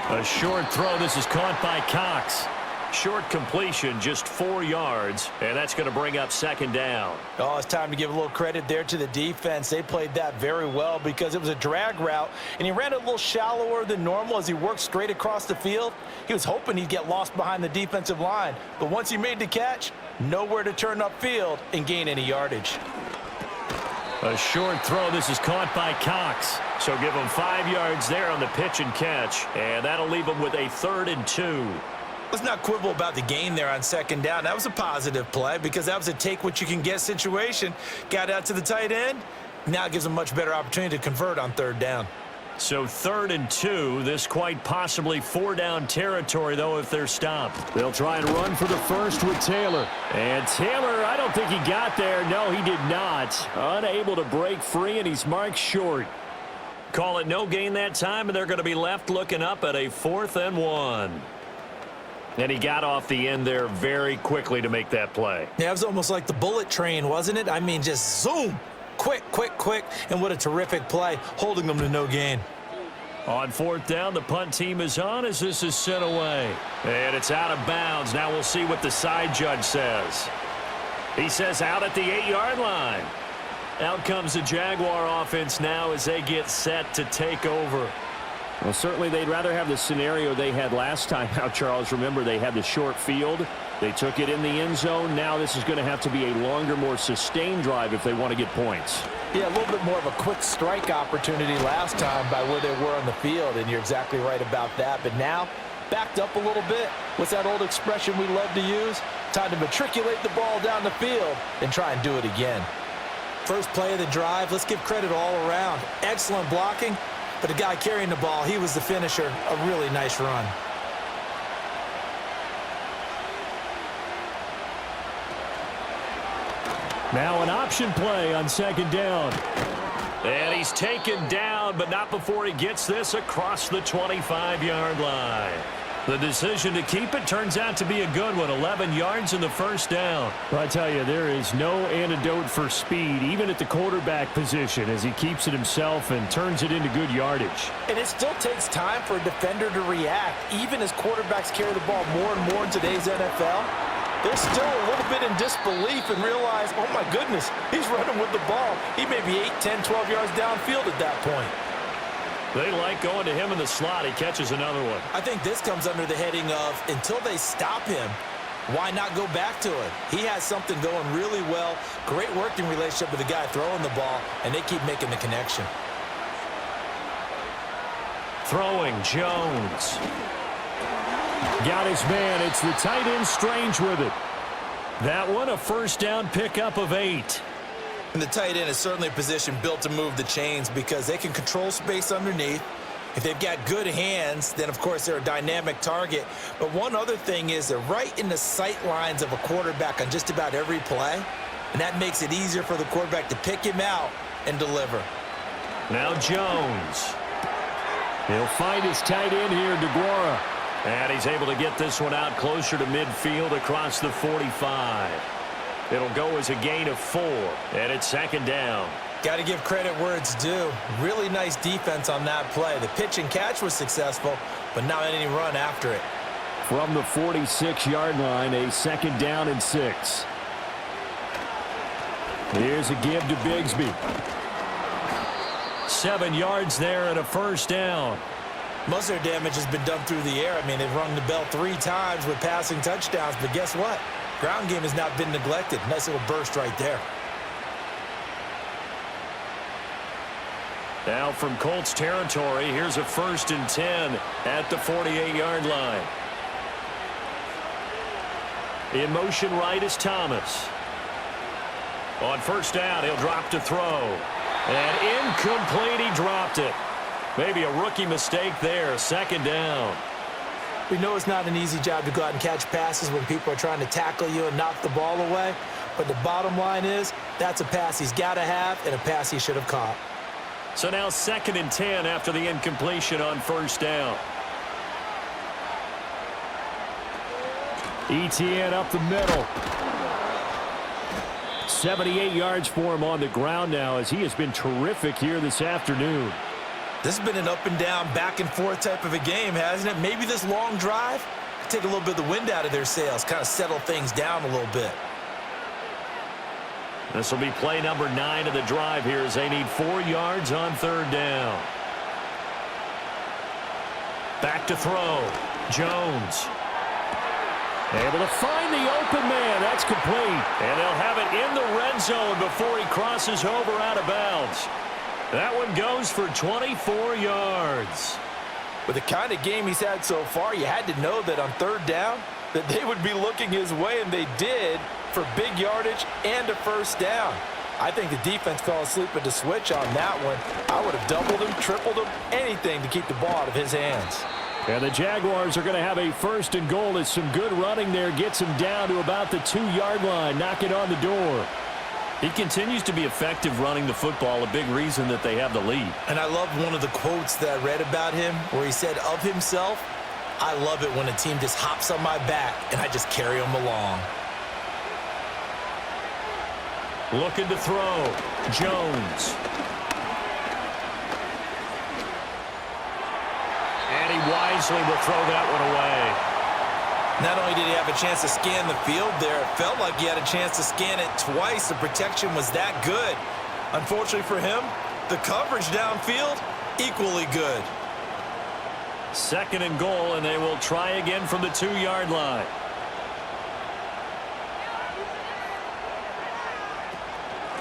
A short throw. This is caught by Cox. Short completion, just 4 yards, and that's going to bring up second down. Oh, it's time to give a little credit there to the defense. They played that very well because it was a drag route, and he ran it a little shallower than normal as he worked straight across the field. He was hoping he'd get lost behind the defensive line, but once he made the catch, nowhere to turn upfield and gain any yardage. A short throw. This is caught by Cox. So give him 5 yards there on the pitch and catch, and that'll leave him with a 3rd and 2. Let's not quibble about the gain there on second down. That was a positive play because that was a take-what-you-can-get situation. Got out to the tight end. Now it gives them a much better opportunity to convert on 3rd down. So 3rd and 2. This quite possibly 4-down territory, though, if they're stopped. They'll try and run for the first with Taylor. And Taylor, I don't think he got there. No, he did not. Unable to break free, and he's marked short. Call it no gain that time, and they're going to be left looking up at a 4th and 1. And he got off the end there very quickly to make that play. Yeah, it was almost like the bullet train, wasn't it? I mean, just zoom. Quick, quick, quick. And what a terrific play, holding them to no gain. On 4th down, the punt team is on as this is sent away. And it's out of bounds. Now we'll see what the side judge says. He says out at the 8-yard line. Out comes the Jaguar offense now as they get set to take over. Well, certainly they'd rather have the scenario they had last time out, Charles. Remember, they had the short field. They took it in the end zone. Now this is going to have to be a longer, more sustained drive if they want to get points. Yeah, a little bit more of a quick strike opportunity last time by where they were on the field, and you're exactly right about that. But now, backed up a little bit. What's that old expression we love to use? Time to matriculate the ball down the field and try and do it again. First play of the drive, let's give credit all around. Excellent blocking. But the guy carrying the ball, he was the finisher. A really nice run. Now an option play on 2nd down. And he's taken down, but not before he gets this across the 25-yard line. The decision to keep it turns out to be a good one. 11 yards in the first down. Well, I tell you, there is no antidote for speed, even at the quarterback position, as he keeps it himself and turns it into good yardage. And it still takes time for a defender to react, even as quarterbacks carry the ball more and more in today's NFL. They're still a little bit in disbelief and realize, oh, my goodness, he's running with the ball. He may be 8, 10, 12 yards downfield at that point. They like going to him in the slot. He catches another one. I think this comes under the heading of until they stop him, why not go back to it? He has something going really well. Great working relationship with the guy throwing the ball, and they keep making the connection. Throwing, Jones. Got his man. It's the tight end Strange with it. That one, a 1st down pickup of 8. And the tight end is certainly a position built to move the chains because they can control space underneath. If they've got good hands, then, of course, they're a dynamic target. But one other thing is they're right in the sight lines of a quarterback on just about every play, and that makes it easier for the quarterback to pick him out and deliver. Now Jones. He'll find his tight end here, DeGuara. And he's able to get this one out closer to midfield across the 45. It'll go as a gain of 4, and it's 2nd down. Got to give credit where it's due. Really nice defense on that play. The pitch and catch was successful, but not any run after it. From the 46-yard line, a 2nd down and 6. Here's a give to Bigsby. 7 yards there and a 1st down. Most of their damage has been done through the air. I mean, they've rung the bell 3 times with passing touchdowns, but guess what? Ground game has not been neglected. Nice little burst right there. Now from Colts territory, here's a 1st and 10 at the 48-yard line. In motion right is Thomas. On 1st down, he'll drop to throw. And incomplete, he dropped it. Maybe a rookie mistake there, 2nd down. We know it's not an easy job to go out and catch passes when people are trying to tackle you and knock the ball away. But the bottom line is that's a pass he's got to have and a pass he should have caught. So now 2nd and 10 after the incompletion on 1st down. ETN up the middle. 78 yards for him on the ground now as he has been terrific here this afternoon. This has been an up and down, back and forth type of a game, hasn't it? Maybe this long drive could take a little bit of the wind out of their sails, kind of settle things down a little bit. This will be play number 9 of the drive here as they need 4 yards on 3rd down. Back to throw. Jones. Able to find the open man. That's complete. And they'll have it in the red zone before he crosses over out of bounds. That one goes for 24 yards. With the kind of game he's had so far, you had to know that on 3rd down that they would be looking his way, and they did, for big yardage and a 1st down. I think the defense fell asleep at the switch on that one. I would have doubled him, tripled him, anything to keep the ball out of his hands. And the Jaguars are going to have a 1st and goal as some good running there gets him down to about the 2-yard line, knocking on the door. He continues to be effective running the football, a big reason that they have the lead. And I love one of the quotes that I read about him where he said of himself, "I love it when a team just hops on my back and I just carry them along." Looking to throw. Jones. And he wisely will throw that one away. Not only did he have a chance to scan the field there, it felt like he had a chance to scan it twice. The protection was that good. Unfortunately for him, the coverage downfield, equally good. 2nd and goal, and they will try again from the 2-yard line.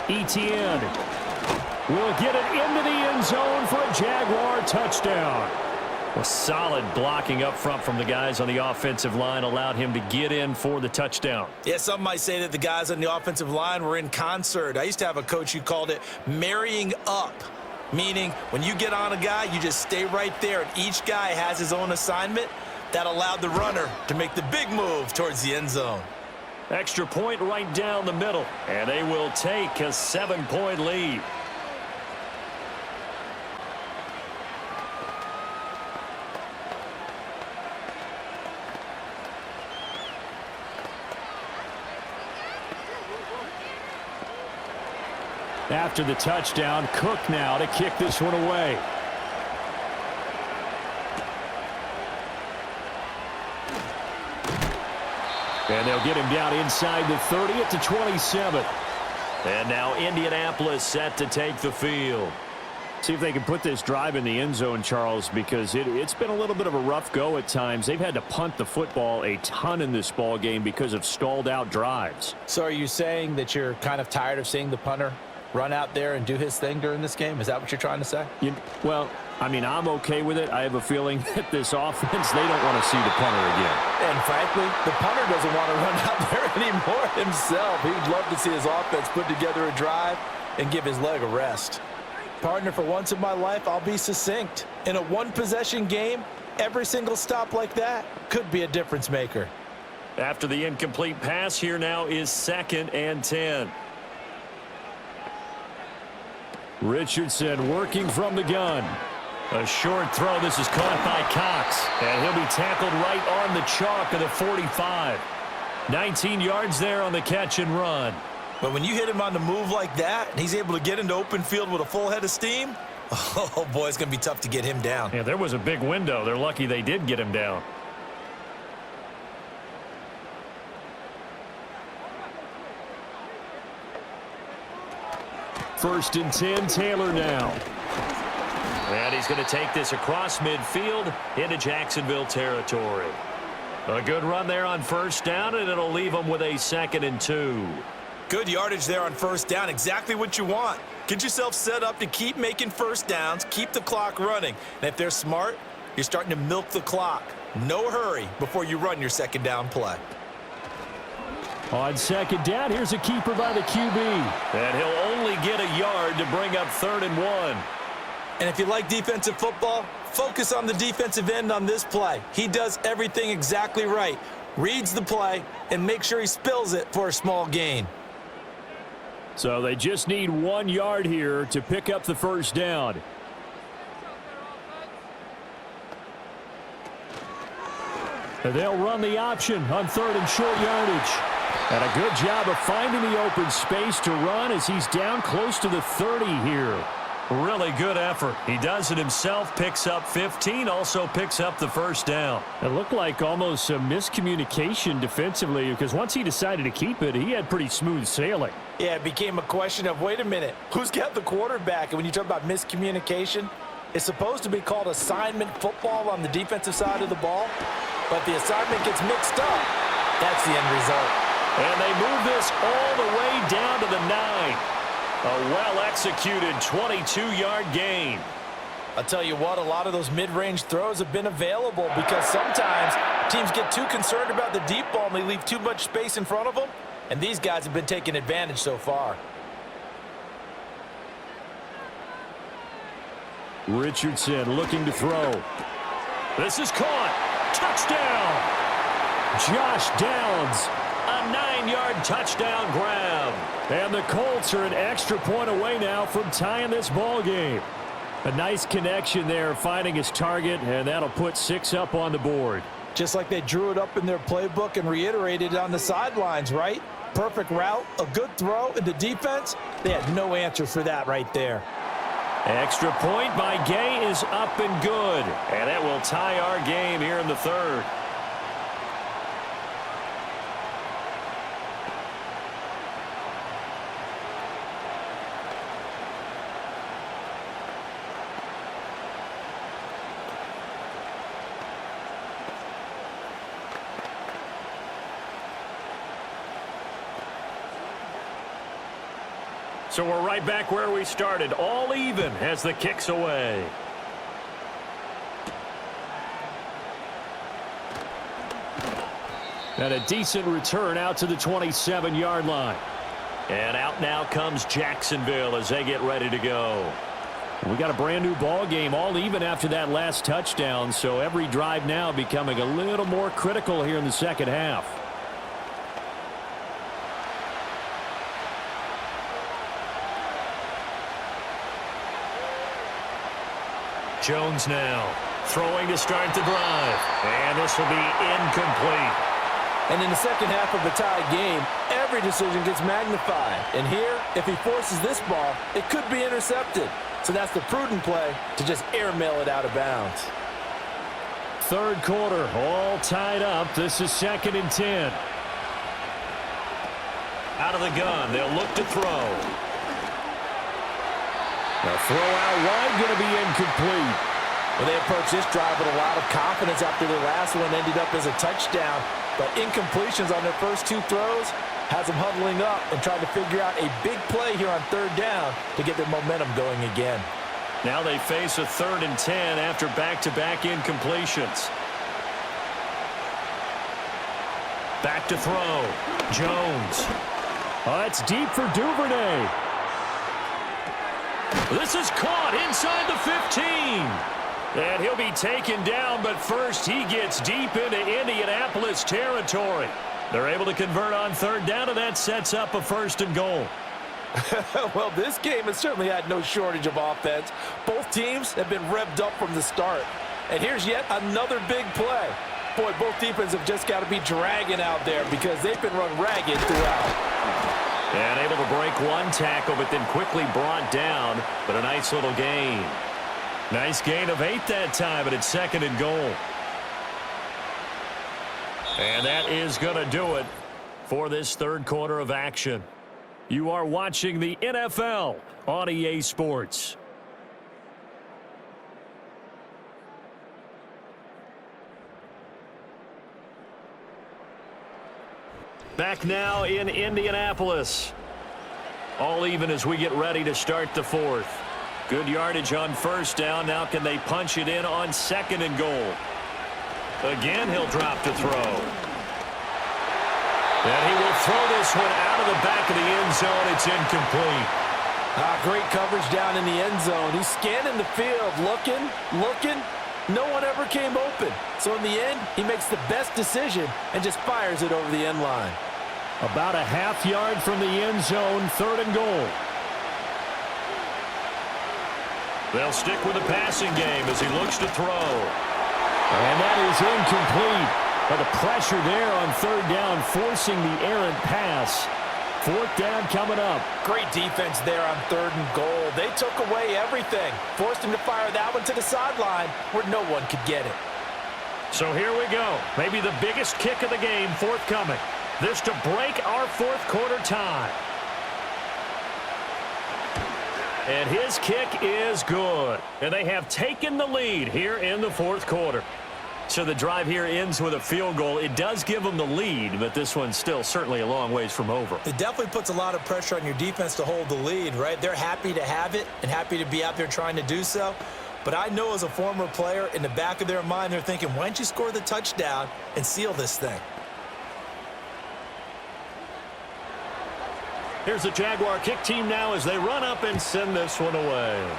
Etienne will get it into the end zone for a Jaguar touchdown. Well, solid blocking up front from the guys on the offensive line allowed him to get in for the touchdown. Yeah, some might say that the guys on the offensive line were in concert. I used to have a coach who called it marrying up, meaning when you get on a guy, you just stay right there, and each guy has his own assignment. That allowed the runner to make the big move towards the end zone. Extra point right down the middle, and they will take a 7-point lead. After the touchdown, Cook now to kick this one away. And they'll get him down inside the 30 at the 27. And now Indianapolis set to take the field. See if they can put this drive in the end zone, Charles, because it's been a little bit of a rough go at times. They've had to punt the football a ton in this ball game because of stalled out drives. So are you saying that you're kind of tired of seeing the punter run out there and do his thing during this game? Is that what you're trying to say? Well, I mean, I'm okay with it. I have a feeling that this offense, they don't want to see the punter again. And frankly, the punter doesn't want to run out there anymore himself. He'd love to see his offense put together a drive and give his leg a rest. Partner, for once in my life, I'll be succinct. In a one-possession game, every single stop like that could be a difference maker. After the incomplete pass, here now is 2nd and 10. Richardson working from the gun. A short throw. This is caught by Cox. And he'll be tackled right on the chalk of the 45. 19 yards there on the catch and run. But when you hit him on the move like that, and he's able to get into open field with a full head of steam, oh, boy, it's going to be tough to get him down. Yeah, there was a big window. They're lucky they did get him down. First and 10, Taylor now. And he's going to take this across midfield into Jacksonville territory. A good run there on 1st down, and it'll leave them with a 2nd and 2. Good yardage there on 1st down. Exactly what you want. Get yourself set up to keep making 1st downs, keep the clock running. And if they're smart, you're starting to milk the clock. No hurry before you run your 2nd down play. On 2nd down, here's a keeper by the QB. And he'll only get a yard to bring up 3rd and 1. And if you like defensive football, focus on the defensive end on this play. He does everything exactly right. Reads the play and makes sure he spills it for a small gain. So they just need 1 yard here to pick up the 1st down. And they'll run the option on 3rd and short yardage. And a good job of finding the open space to run as he's down close to the 30 here. Really good effort. He does it himself, picks up 15, also picks up the first down. It looked like almost a miscommunication defensively because once he decided to keep it, he had pretty smooth sailing. Yeah, it became a question of, wait a minute, who's got the quarterback? And when you talk about miscommunication, it's supposed to be called assignment football on the defensive side of the ball, but the assignment gets mixed up. That's the end result. And they move this all the way down to the 9. A well-executed 22-yard gain. I'll tell you what, a lot of those mid-range throws have been available because sometimes teams get too concerned about the deep ball and they leave too much space in front of them, and these guys have been taking advantage so far. Richardson looking to throw. This is caught. Touchdown! Josh Downs, a 9-yard touchdown grab. And the Colts are an extra point away now from tying this ball game. A nice connection there, finding his target, and that'll put 6 up on the board. Just like they drew it up in their playbook and reiterated it on the sidelines, right? Perfect route, a good throw, and the defense, they had no answer for that right there. Extra point by Gay is up and good, and that will tie our game here in the third. So we're right back where we started, all even as the kick's away. And a decent return out to the 27-yard line. And out now comes Jacksonville as they get ready to go. We got a brand new ball game, all even after that last touchdown, so every drive now becoming a little more critical here in the second half. Jones now throwing to start the drive, and this will be incomplete. And in the second half of a tied game, every decision gets magnified. And here, if he forces this ball, it could be intercepted. So that's the prudent play to just airmail it out of bounds. Third quarter, all tied up. This is 2nd and 10. Out of the gun, they'll look to throw. The throw out wide going to be incomplete. Well, they approached this drive with a lot of confidence after the last one ended up as a touchdown. But incompletions on their first 2 throws has them huddling up and trying to figure out a big play here on 3rd down to get their momentum going again. Now they face a 3rd and 10 after back-to-back incompletions. Back to throw. Jones. Oh, it's deep for Duvernay. This is caught inside the 15. And he'll be taken down, but first he gets deep into Indianapolis territory. They're able to convert on 3rd down, and that sets up a 1st and goal. Well, this game has certainly had no shortage of offense. Both teams have been revved up from the start. And here's yet another big play. Boy, both defenses have just got to be dragging out there because they've been run ragged throughout. And able to break one tackle, but then quickly brought down. But a nice little gain. Nice gain of 8 that time, but it's 2nd and goal. And that is going to do it for this third quarter of action. You are watching the NFL on EA Sports. Back now in Indianapolis. All even as we get ready to start the 4th. Good yardage on 1st down. Now can they punch it in on 2nd and goal? Again, he'll drop to throw. And he will throw this one out of the back of the end zone. It's incomplete. Great coverage down in the end zone. He's scanning the field, looking. No one ever came open. So in the end, he makes the best decision and just fires it over the end line. About a half yard from the end zone, 3rd and goal. They'll stick with the passing game as he looks to throw. And that is incomplete. But the pressure there on 3rd down, forcing the errant pass. 4th down coming up. Great defense there on 3rd and goal. They took away everything. Forced him to fire that one to the sideline where no one could get it. So here we go. Maybe the biggest kick of the game forthcoming. This to break our 4th quarter tie. And his kick is good. And they have taken the lead here in the 4th quarter. So the drive here ends with a field goal. It does give them the lead, but this one's still certainly a long ways from over. It definitely puts a lot of pressure on your defense to hold the lead, right? They're happy to have it and happy to be out there trying to do so. But I know as a former player, in the back of their mind, they're thinking, why don't you score the touchdown and seal this thing? Here's the Jaguar kick team now as they run up and send this one away.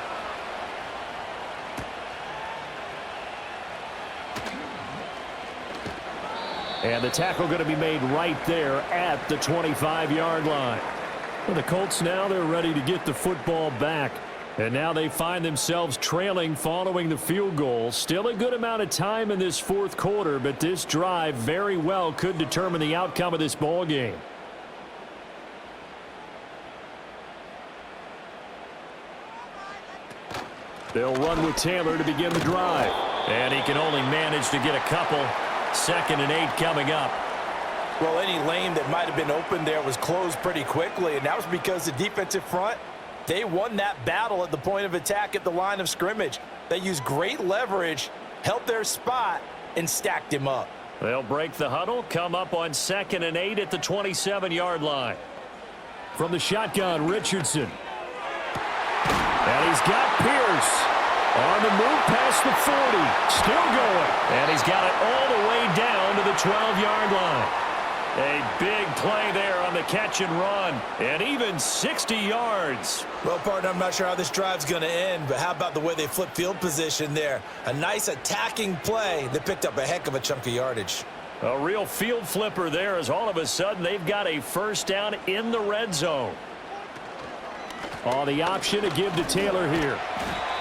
And the tackle going to be made right there at the 25-yard line. Well, the Colts now, they're ready to get the football back. And now they find themselves trailing following the field goal. Still a good amount of time in this 4th quarter, but this drive very well could determine the outcome of this ball game. They'll run with Taylor to begin the drive. And he can only manage to get a couple. 2nd and 8 coming up. Well, any lane that might have been open there was closed pretty quickly, and that was because the defensive front, they won that battle at the point of attack at the line of scrimmage. They used great leverage, held their spot, and stacked him up. They'll break the huddle, come up on 2nd and 8 at the 27-yard line. From the shotgun, Richardson. And he's got Pierce. On the move past the 40. Still going. And he's got it all the way down to the 12-yard line. A big play there on the catch and run. And even 60 yards. Well, partner, I'm not sure how this drive's going to end, but how about the way they flip field position there? A nice attacking play that picked up a heck of a chunk of yardage. A real field flipper there as all of a sudden they've got a 1st down in the red zone. Oh, the option to give to Taylor here.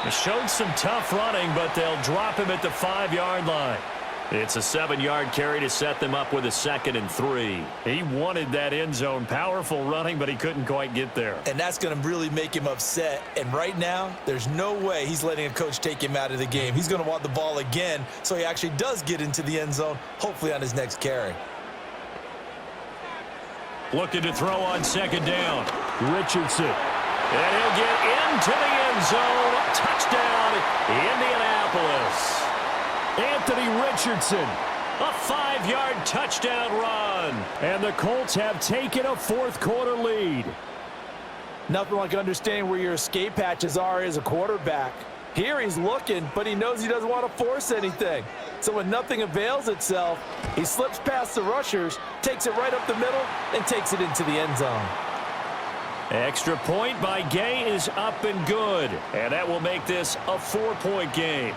He showed some tough running, but they'll drop him at the 5-yard line. It's a 7-yard carry to set them up with a 2nd and 3. He wanted that end zone. Powerful running, but he couldn't quite get there. And that's going to really make him upset. And right now, there's no way he's letting a coach take him out of the game. He's going to want the ball again, so he actually does get into the end zone, hopefully on his next carry. Looking to throw on 2nd down. Richardson. And he'll get into the end zone. Touchdown, Indianapolis. Anthony Richardson, a 5-yard touchdown run. And the Colts have taken a 4th quarter lead. Nothing like understanding where your escape hatches are as a quarterback. Here he's looking, but he knows he doesn't want to force anything. So when nothing avails itself, he slips past the rushers, takes it right up the middle, and takes it into the end zone. Extra point by Gay is up and good. And that will make this a 4-point game.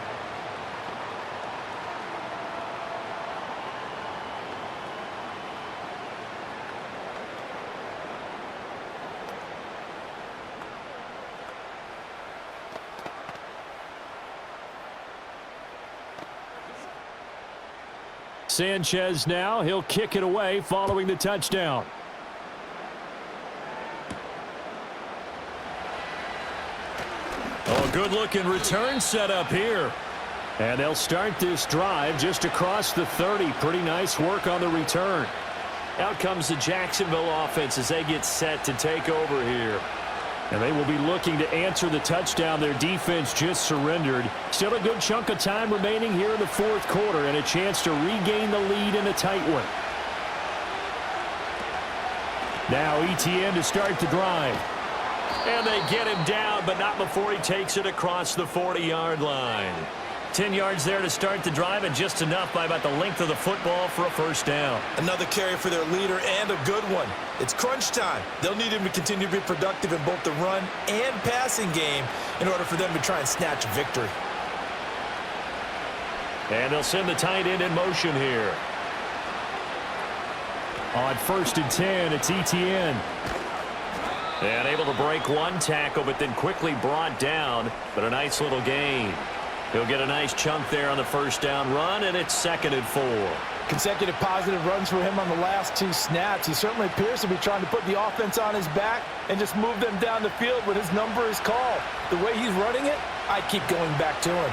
Sanchez now, he'll kick it away following the touchdown. Oh, good-looking return set up here. And they'll start this drive just across the 30. Pretty nice work on the return. Out comes the Jacksonville offense as they get set to take over here. And they will be looking to answer the touchdown their defense just surrendered. Still a good chunk of time remaining here in the 4th quarter and a chance to regain the lead in a tight one. Now ETN to start the drive. And they get him down, but not before he takes it across the 40-yard line. 10 yards there to start the drive, and just enough by about the length of the football for a 1st down. Another carry for their leader and a good one. It's crunch time. They'll need him to continue to be productive in both the run and passing game in order for them to try and snatch a victory. And they'll send the tight end in motion here. On 1st and 10, it's ETN. And able to break one tackle, but then quickly brought down. But a nice little gain. He'll get a nice chunk there on the 1st down run, and it's 2nd and 4. Consecutive positive runs for him on the last 2 snaps. He certainly appears to be trying to put the offense on his back and just move them down the field when his number is called. The way he's running it, I'd keep going back to him.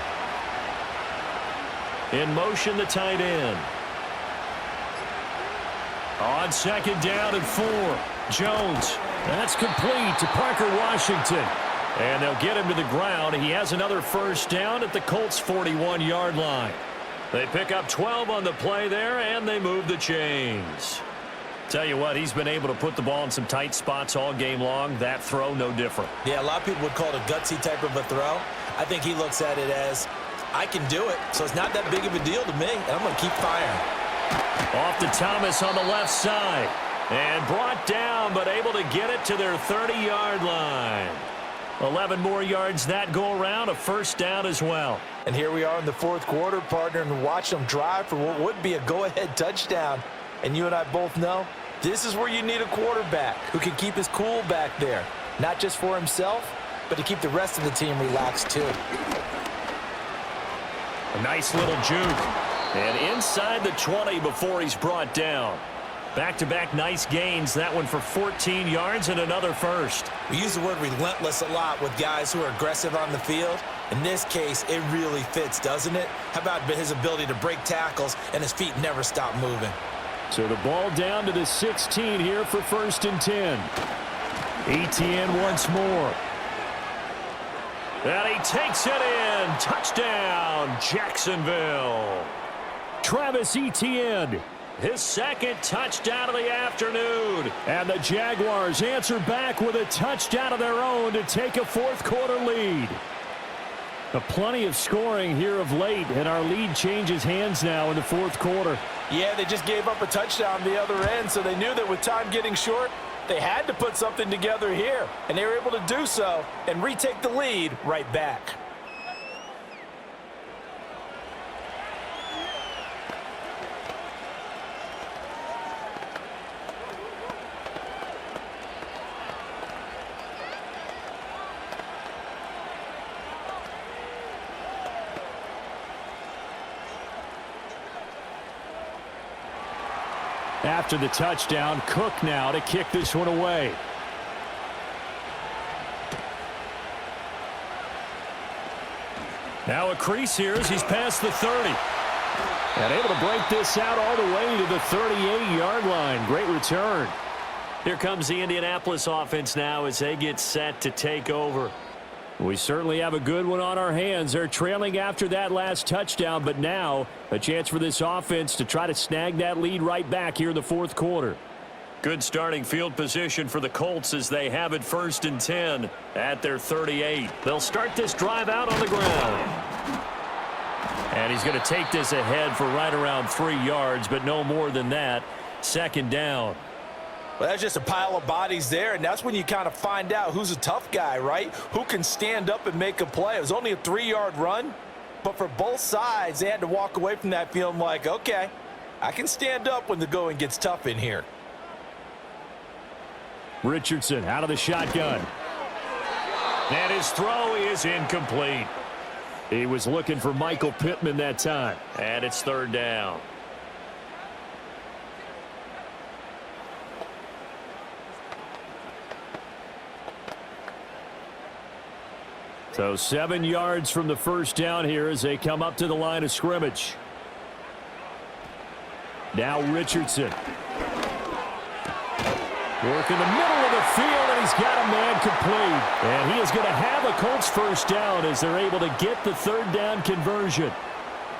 In motion, the tight end. On 2nd down and 4. Jones. That's complete to Parker Washington. And they'll get him to the ground. He has another first down at the Colts' 41-yard line. They pick up 12 on the play there, and they move the chains. Tell you what, he's been able to put the ball in some tight spots all game long. That throw, no different. Yeah, a lot of people would call it a gutsy type of a throw. I think he looks at it as, I can do it, so it's not that big of a deal to me, and I'm going to keep firing. Off to Thomas on the left side. And brought down, but able to get it to their 30-yard line. 11 more yards that go around, a first down as well. And here we are in the 4th quarter, partner, and watch them drive for what would be a go-ahead touchdown. And you and I both know this is where you need a quarterback who can keep his cool back there. Not just for himself, but to keep the rest of the team relaxed too. A nice little juke. And inside the 20 before he's brought down. Back-to-back nice gains. That one for 14 yards and another first. We use the word relentless a lot with guys who are aggressive on the field. In this case, it really fits, doesn't it? How about his ability to break tackles and his feet never stop moving? So the ball down to the 16 here for 1st and 10. Etienne once more. And he takes it in. Touchdown, Jacksonville. Travis Etienne. His 2nd touchdown of the afternoon. And the Jaguars answer back with a touchdown of their own to take a 4th quarter lead. Plenty of scoring here of late, and our lead changes hands now in the 4th quarter. Yeah, they just gave up a touchdown the other end, so they knew that with time getting short, they had to put something together here. And they were able to do so and retake the lead right back. After the touchdown, Cook now to kick this one away. Now a crease here as he's past the 30. And able to break this out all the way to the 38-yard line. Great return. Here comes the Indianapolis offense now as they get set to take over. We certainly have a good one on our hands. They're trailing after that last touchdown, but now a chance for this offense to try to snag that lead right back here in the 4th quarter. Good starting field position for the Colts as they have it 1st and 10 at their 38. They'll start this drive out on the ground. And he's going to take this ahead for right around 3 yards, but no more than that. 2nd down. Well, that's just a pile of bodies there, and that's when you kind of find out who's a tough guy, right? Who can stand up and make a play. It was only a 3-yard run, but for both sides, they had to walk away from that feeling like, okay, I can stand up when the going gets tough in here. Richardson out of the shotgun. And his throw is incomplete. He was looking for Michael Pittman that time. And it's 3rd down. So 7 yards from the first down here as they come up to the line of scrimmage. Now Richardson. Working the middle of the field, and he's got a man complete. And he is going to have a Colts first down as they're able to get the 3rd down conversion.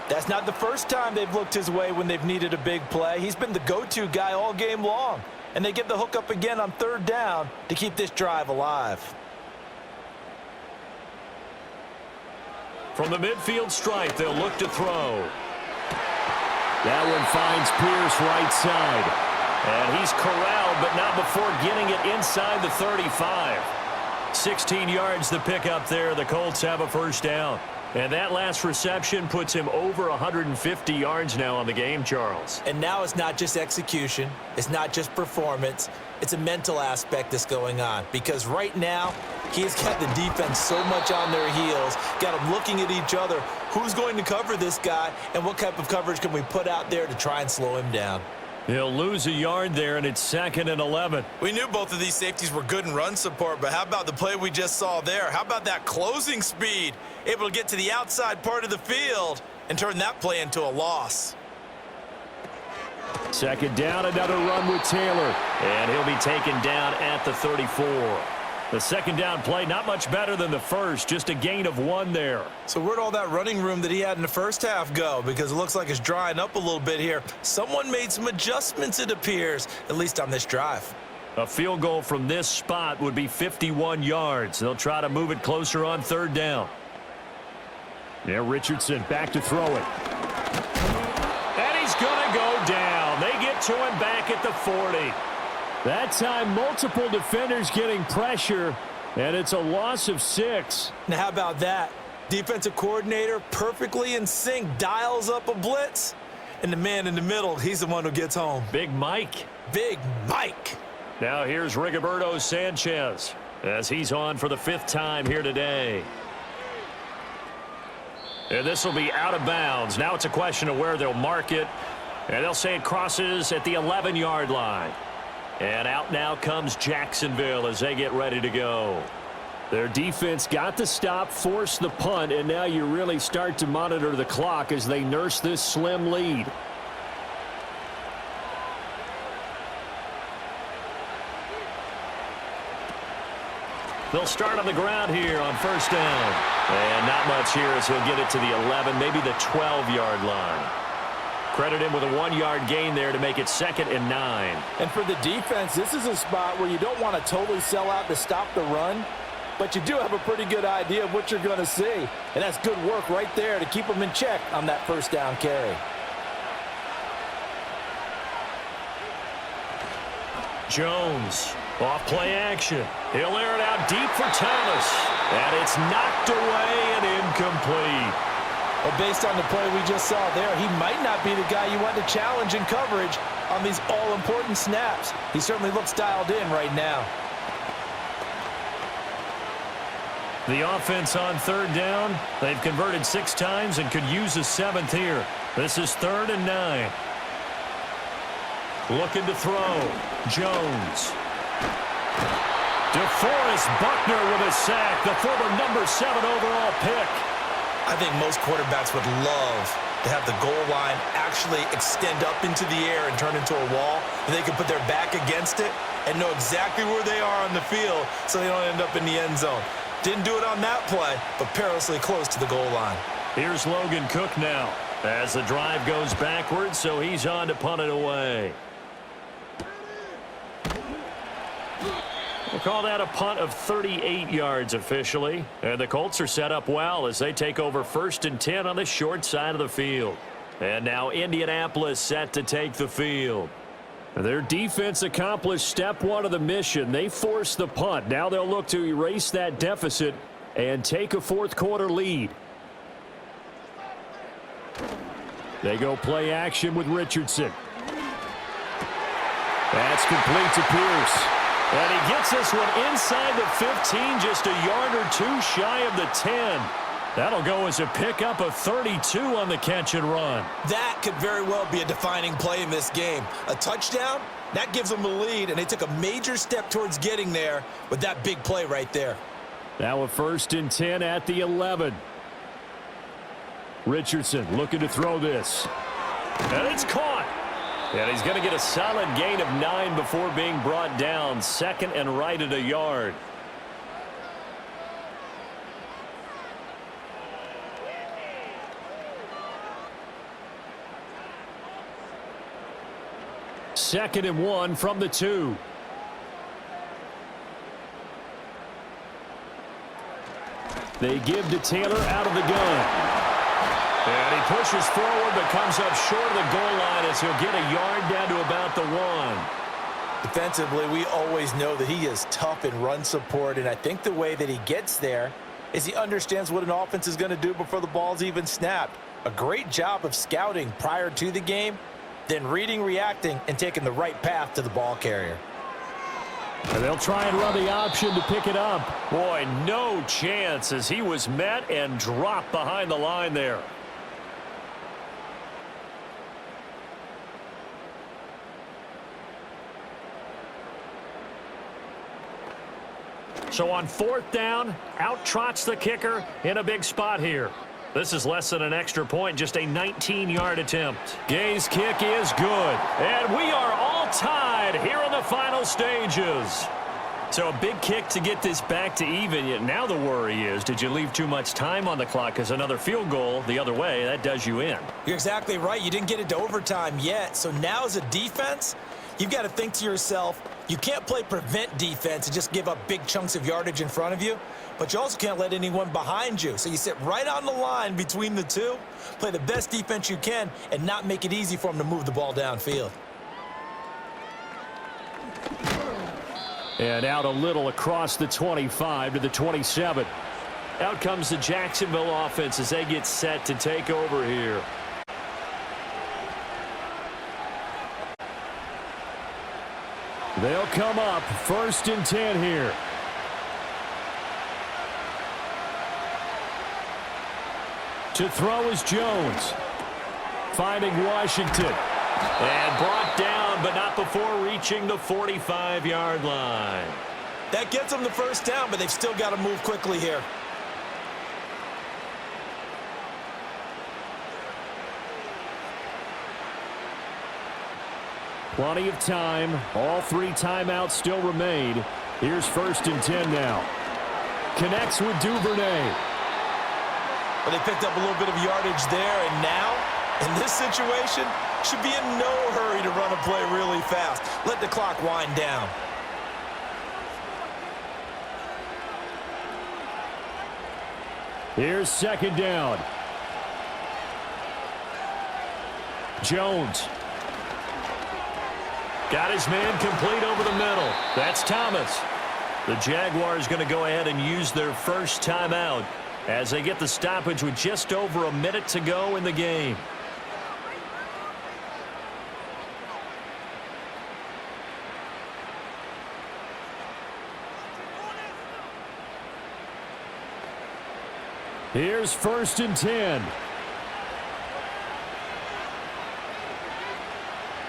That's not the first time they've looked his way when they've needed a big play. He's been the go-to guy all game long. And they get the hook up again on 3rd down to keep this drive alive. From the midfield stripe, they'll look to throw. That one finds Pierce right side. And he's corralled, but not before getting it inside the 35. 16 yards to pick up there. The Colts have a first down. And that last reception puts him over 150 yards now on the game, Charles. And now it's not just execution. It's not just performance. It's a mental aspect that's going on. Because right now, he's got the defense so much on their heels, got them looking at each other. Who's going to cover this guy, and what type of coverage can we put out there to try and slow him down? He'll lose a yard there, and it's 2nd and 11. We knew both of these safeties were good in run support, but how about the play we just saw there? How about that closing speed? Able to get to the outside part of the field and turn that play into a loss. 2nd down, another run with Taylor. And he'll be taken down at the 34. The 2nd down play, not much better than the first, just a gain of 1 there. So where'd all that running room that he had in the first half go? Because it looks like it's drying up a little bit here. Someone made some adjustments, it appears, at least on this drive. A field goal from this spot would be 51 yards. They'll try to move it closer on 3rd down. There, Richardson back to throw it. And he's going to go down. They get to him back at the 40. That time, multiple defenders getting pressure, and it's a loss of 6. Now, how about that? Defensive coordinator perfectly in sync, dials up a blitz, and the man in the middle, he's the one who gets home. Big Mike. Big Mike. Now here's Rigoberto Sanchez as he's on for the 5th time here today. And this will be out of bounds. Now it's a question of where they'll mark it, and they'll say it crosses at the 11-yard line. And out now comes Jacksonville as they get ready to go. Their defense got the stop, forced the punt, and now you really start to monitor the clock as they nurse this slim lead. They'll start on the ground here on 1st down. And not much here as he'll get it to the 11, maybe the 12-yard line. Credit him with a 1-yard gain there to make it 2nd and 9. And for the defense, this is a spot where you don't want to totally sell out to stop the run, but you do have a pretty good idea of what you're going to see. And that's good work right there to keep them in check on that 1st down carry. Jones, off play action. He'll air it out deep for Thomas. And it's knocked away and incomplete. Well, based on the play we just saw there, he might not be the guy you want to challenge in coverage on these all-important snaps. He certainly looks dialed in right now. The offense on 3rd down. They've converted 6 times and could use a 7th here. This is 3rd and 9. Looking to throw. Jones. DeForest Buckner with a sack, the former number 7 overall pick. I think most quarterbacks would love to have the goal line actually extend up into the air and turn into a wall. And they can put their back against it and know exactly where they are on the field so they don't end up in the end zone. Didn't do it on that play, but perilously close to the goal line. Here's Logan Cook now as the drive goes backwards, so he's on to punt it away. We'll call that a punt of 38 yards officially. And the Colts are set up well as they take over 1st and 10 on the short side of the field. And now Indianapolis set to take the field. Their defense accomplished step 1 of the mission. They forced the punt. Now they'll look to erase that deficit and take a 4th quarter lead. They go play action with Richardson. That's complete to Pierce. And he gets this one inside the 15, just a yard or 2 shy of the 10. That'll go as a pickup of 32 on the catch and run. That could very well be a defining play in this game. A touchdown, that gives them the lead, and they took a major step towards getting there with that big play right there. Now a 1st and 10 at the 11. Richardson looking to throw this. And it's caught. And he's going to get a solid gain of 9 before being brought down. 2nd and right at a yard. Second and 1 from the 2. They give to Taylor out of the gun. And he pushes forward but comes up short of the goal line as he'll get a yard down to about the 1. Defensively, we always know that he is tough in run support, and I think the way that he gets there is he understands what an offense is going to do before the ball's even snapped. A great job of scouting prior to the game, then reading, reacting, and taking the right path to the ball carrier. And they'll try and run the option to pick it up. Boy, no chance as he was met and dropped behind the line there. So on 4th down, out trots the kicker in a big spot here. This is less than an extra point, just a 19-yard attempt. Gay's kick is good. And we are all tied here in the final stages. So a big kick to get this back to even. Yet now the worry is, did you leave too much time on the clock? Because another field goal the other way, that does you in. You're exactly right. You didn't get it to overtime yet. So now as a defense, you've got to think to yourself, you can't play prevent defense and just give up big chunks of yardage in front of you, but you also can't let anyone behind you. So you sit right on the line between the two, play the best defense you can, and not make it easy for them to move the ball downfield. And out a little across the 25 to the 27. Out comes the Jacksonville offense as they get set to take over here. They'll come up 1st and 10 here. To throw is Jones. Finding Washington. And brought down, but not before reaching the 45-yard line. That gets them the 1st down, but they've still got to move quickly here. Plenty of time. All 3 timeouts still remain. Here's 1st and 10 now. Connects with Duvernay. Well, they picked up a little bit of yardage there, and now, in this situation, should be in no hurry to run a play really fast. Let the clock wind down. Here's 2nd down. Jones. Got his man complete over the middle. That's Thomas. The Jaguars going to go ahead and use their first timeout as they get the stoppage with just over a minute to go in the game. Here's 1st and 10.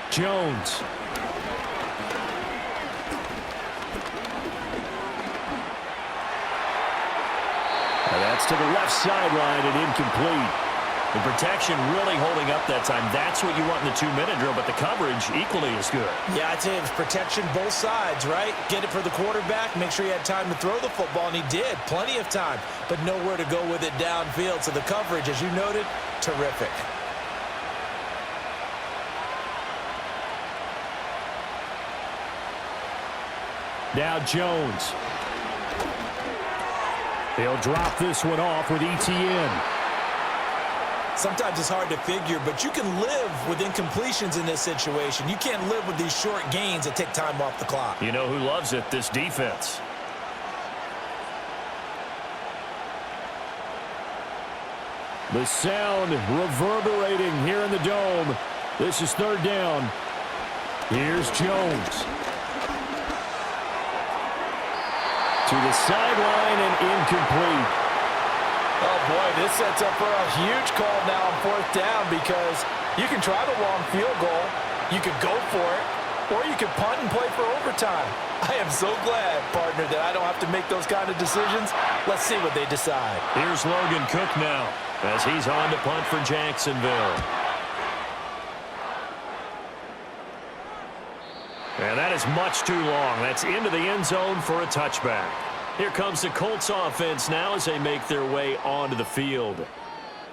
Jones. That's to the left sideline and incomplete. The protection really holding up that time. That's what you want in the 2-minute drill, but the coverage equally as good. Yeah, I'd say it was protection both sides, right? Get it for the quarterback, make sure he had time to throw the football, and he did. Plenty of time, but nowhere to go with it downfield. So the coverage, as you noted, terrific. Now Jones. They'll drop this one off with ETN. Sometimes it's hard to figure, but you can live with incompletions in this situation. You can't live with these short gains that take time off the clock. You know who loves it? This defense. The sound reverberating here in the dome. This is 3rd down. Here's Jones. To the sideline and incomplete. Oh, boy, this sets up for a huge call now on 4th down because you can try the long field goal, you could go for it, or you could punt and play for overtime. I am so glad, partner, that I don't have to make those kind of decisions. Let's see what they decide. Here's Logan Cook now as he's on to punt for Jacksonville. And that is much too long. That's into the end zone for a touchback. Here comes the Colts offense now as they make their way onto the field.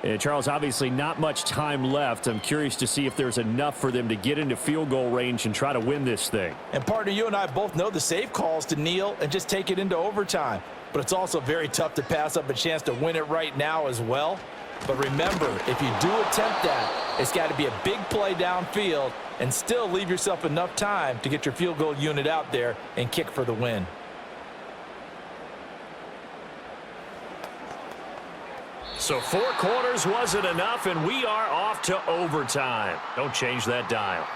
And Charles, obviously not much time left. I'm curious to see if there's enough for them to get into field goal range and try to win this thing. And partner, you and I both know the safe calls to kneel and just take it into overtime. But it's also very tough to pass up a chance to win it right now as well. But remember, if you do attempt that, it's got to be a big play downfield and still leave yourself enough time to get your field goal unit out there and kick for the win. So 4 quarters wasn't enough, and we are off to overtime. Don't change that dial.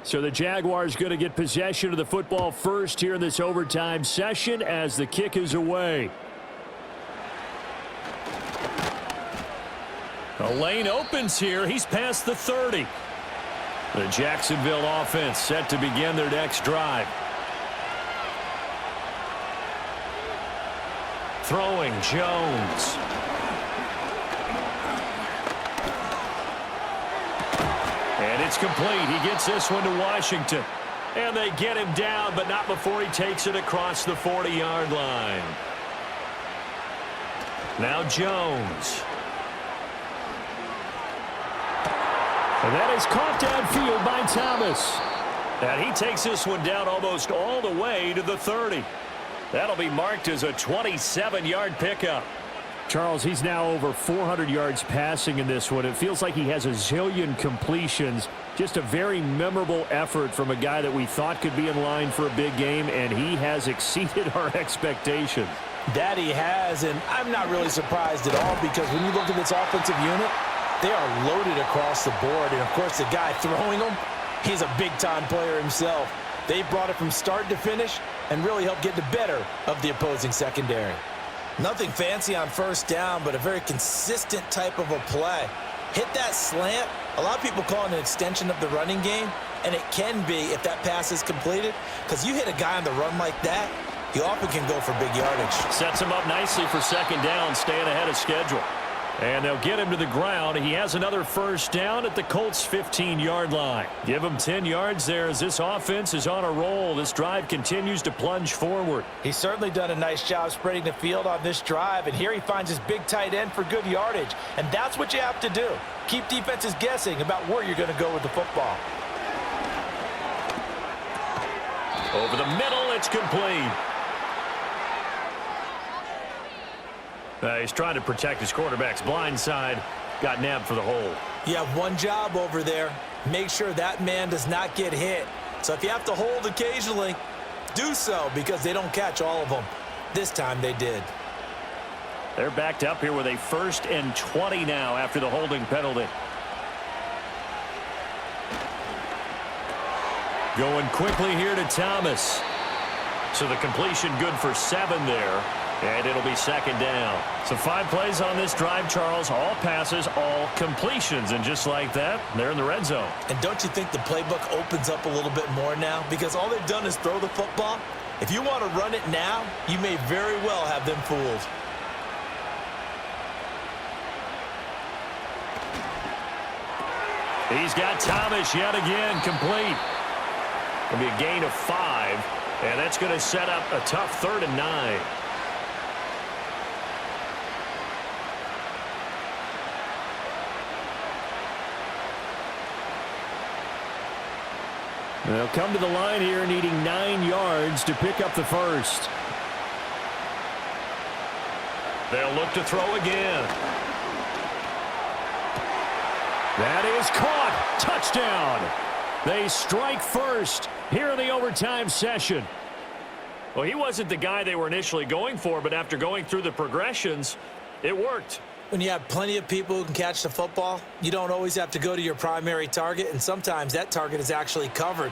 So the Jaguars going to get possession of the football first here in this overtime session as the kick is away. A lane opens here. He's past the 30. The Jacksonville offense set to begin their next drive. Throwing Jones. And it's complete. He gets this one to Washington. And they get him down, but not before he takes it across the 40-yard line. Now Jones. And that is caught downfield by Thomas. And he takes this one down almost all the way to the 30. That'll be marked as a 27-yard pickup. Charles, he's now over 400 yards passing in this one. It feels like he has a zillion completions. Just a very memorable effort from a guy that we thought could be in line for a big game, and he has exceeded our expectations. That he has, and I'm not really surprised at all because when you look at this offensive unit, they are loaded across the board. And, of course, the guy throwing them, he's a big-time player himself. They brought it from start to finish and really helped get the better of the opposing secondary. Nothing fancy on first down, but a very consistent type of a play. Hit that slant. A lot of people call it an extension of the running game, and it can be if that pass is completed, because you hit a guy on the run like that, he often can go for big yardage. Sets him up nicely for second down, staying ahead of schedule. And they'll get him to the ground. He has another first down at the Colts' 15-yard line. Give him 10 yards there as this offense is on a roll. This drive continues to plunge forward. He's certainly done a nice job spreading the field on this drive, and here he finds his big tight end for good yardage. And that's what you have to do. Keep defenses guessing about where you're going to go with the football. Over the middle, it's complete. He's trying to protect his quarterback's blind side. Got nabbed for the hold. You have one job over there. Make sure that man does not get hit. So if you have to hold occasionally, do so because they don't catch all of them. This time they did. They're backed up here with a 1st and 20 now after the holding penalty. Going quickly here to Thomas. So the completion good for 7 there. And it'll be second down. So 5 plays on this drive, Charles. All passes, all completions. And just like that, they're in the red zone. And don't you think the playbook opens up a little bit more now? Because all they've done is throw the football. If you want to run it now, you may very well have them fooled. He's got Thomas yet again complete. It'll be a gain of 5. And that's going to set up a tough 3rd and 9. They'll come to the line here needing 9 yards to pick up the first. They'll look to throw again. That is caught. Touchdown. They strike first here in the overtime session. Well, he wasn't the guy they were initially going for, but after going through the progressions, it worked. When you have plenty of people who can catch the football, you don't always have to go to your primary target, and sometimes that target is actually covered.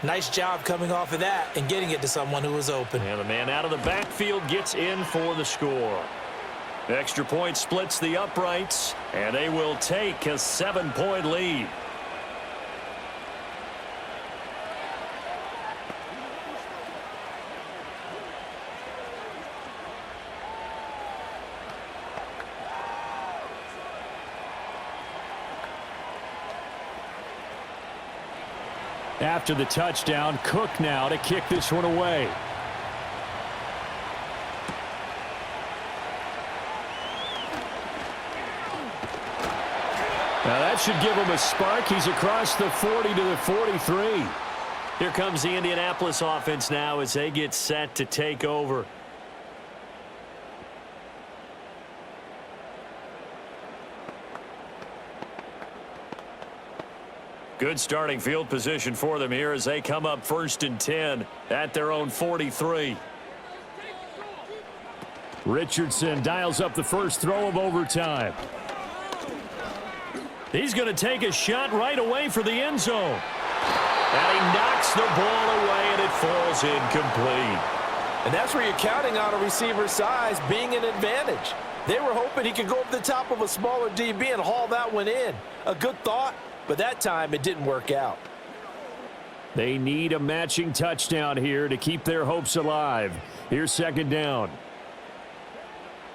Nice job coming off of that and getting it to someone who was open. And the man out of the backfield gets in for the score. The extra point splits the uprights, and they will take a 7-point lead. After the touchdown, Cook now to kick this one away. Now that should give him a spark. He's across the 40 to the 43. Here comes the Indianapolis offense now as they get set to take over. Good starting field position for them here as they come up 1st and 10 at their own 43. Richardson dials up the first throw of overtime. He's going to take a shot right away for the end zone. And he knocks the ball away, and it falls incomplete. And that's where you're counting on a receiver's size being an advantage. They were hoping he could go up the top of a smaller DB and haul that one in. A good thought, but that time it didn't work out. They need a matching touchdown here to keep their hopes alive. Here's second down.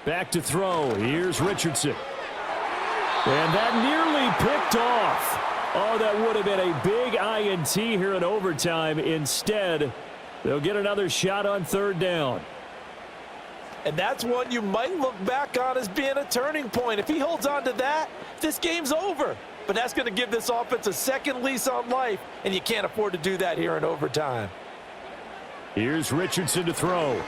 Back to throw. Here's Richardson. And that nearly picked off. Oh, that would have been a big INT here in overtime. Instead, they'll get another shot on third down. And that's one you might look back on as being a turning point. If he holds on to that, this game's over. But that's going to give this offense a second lease on life, and you can't afford to do that here in overtime. Here's Richardson to throw.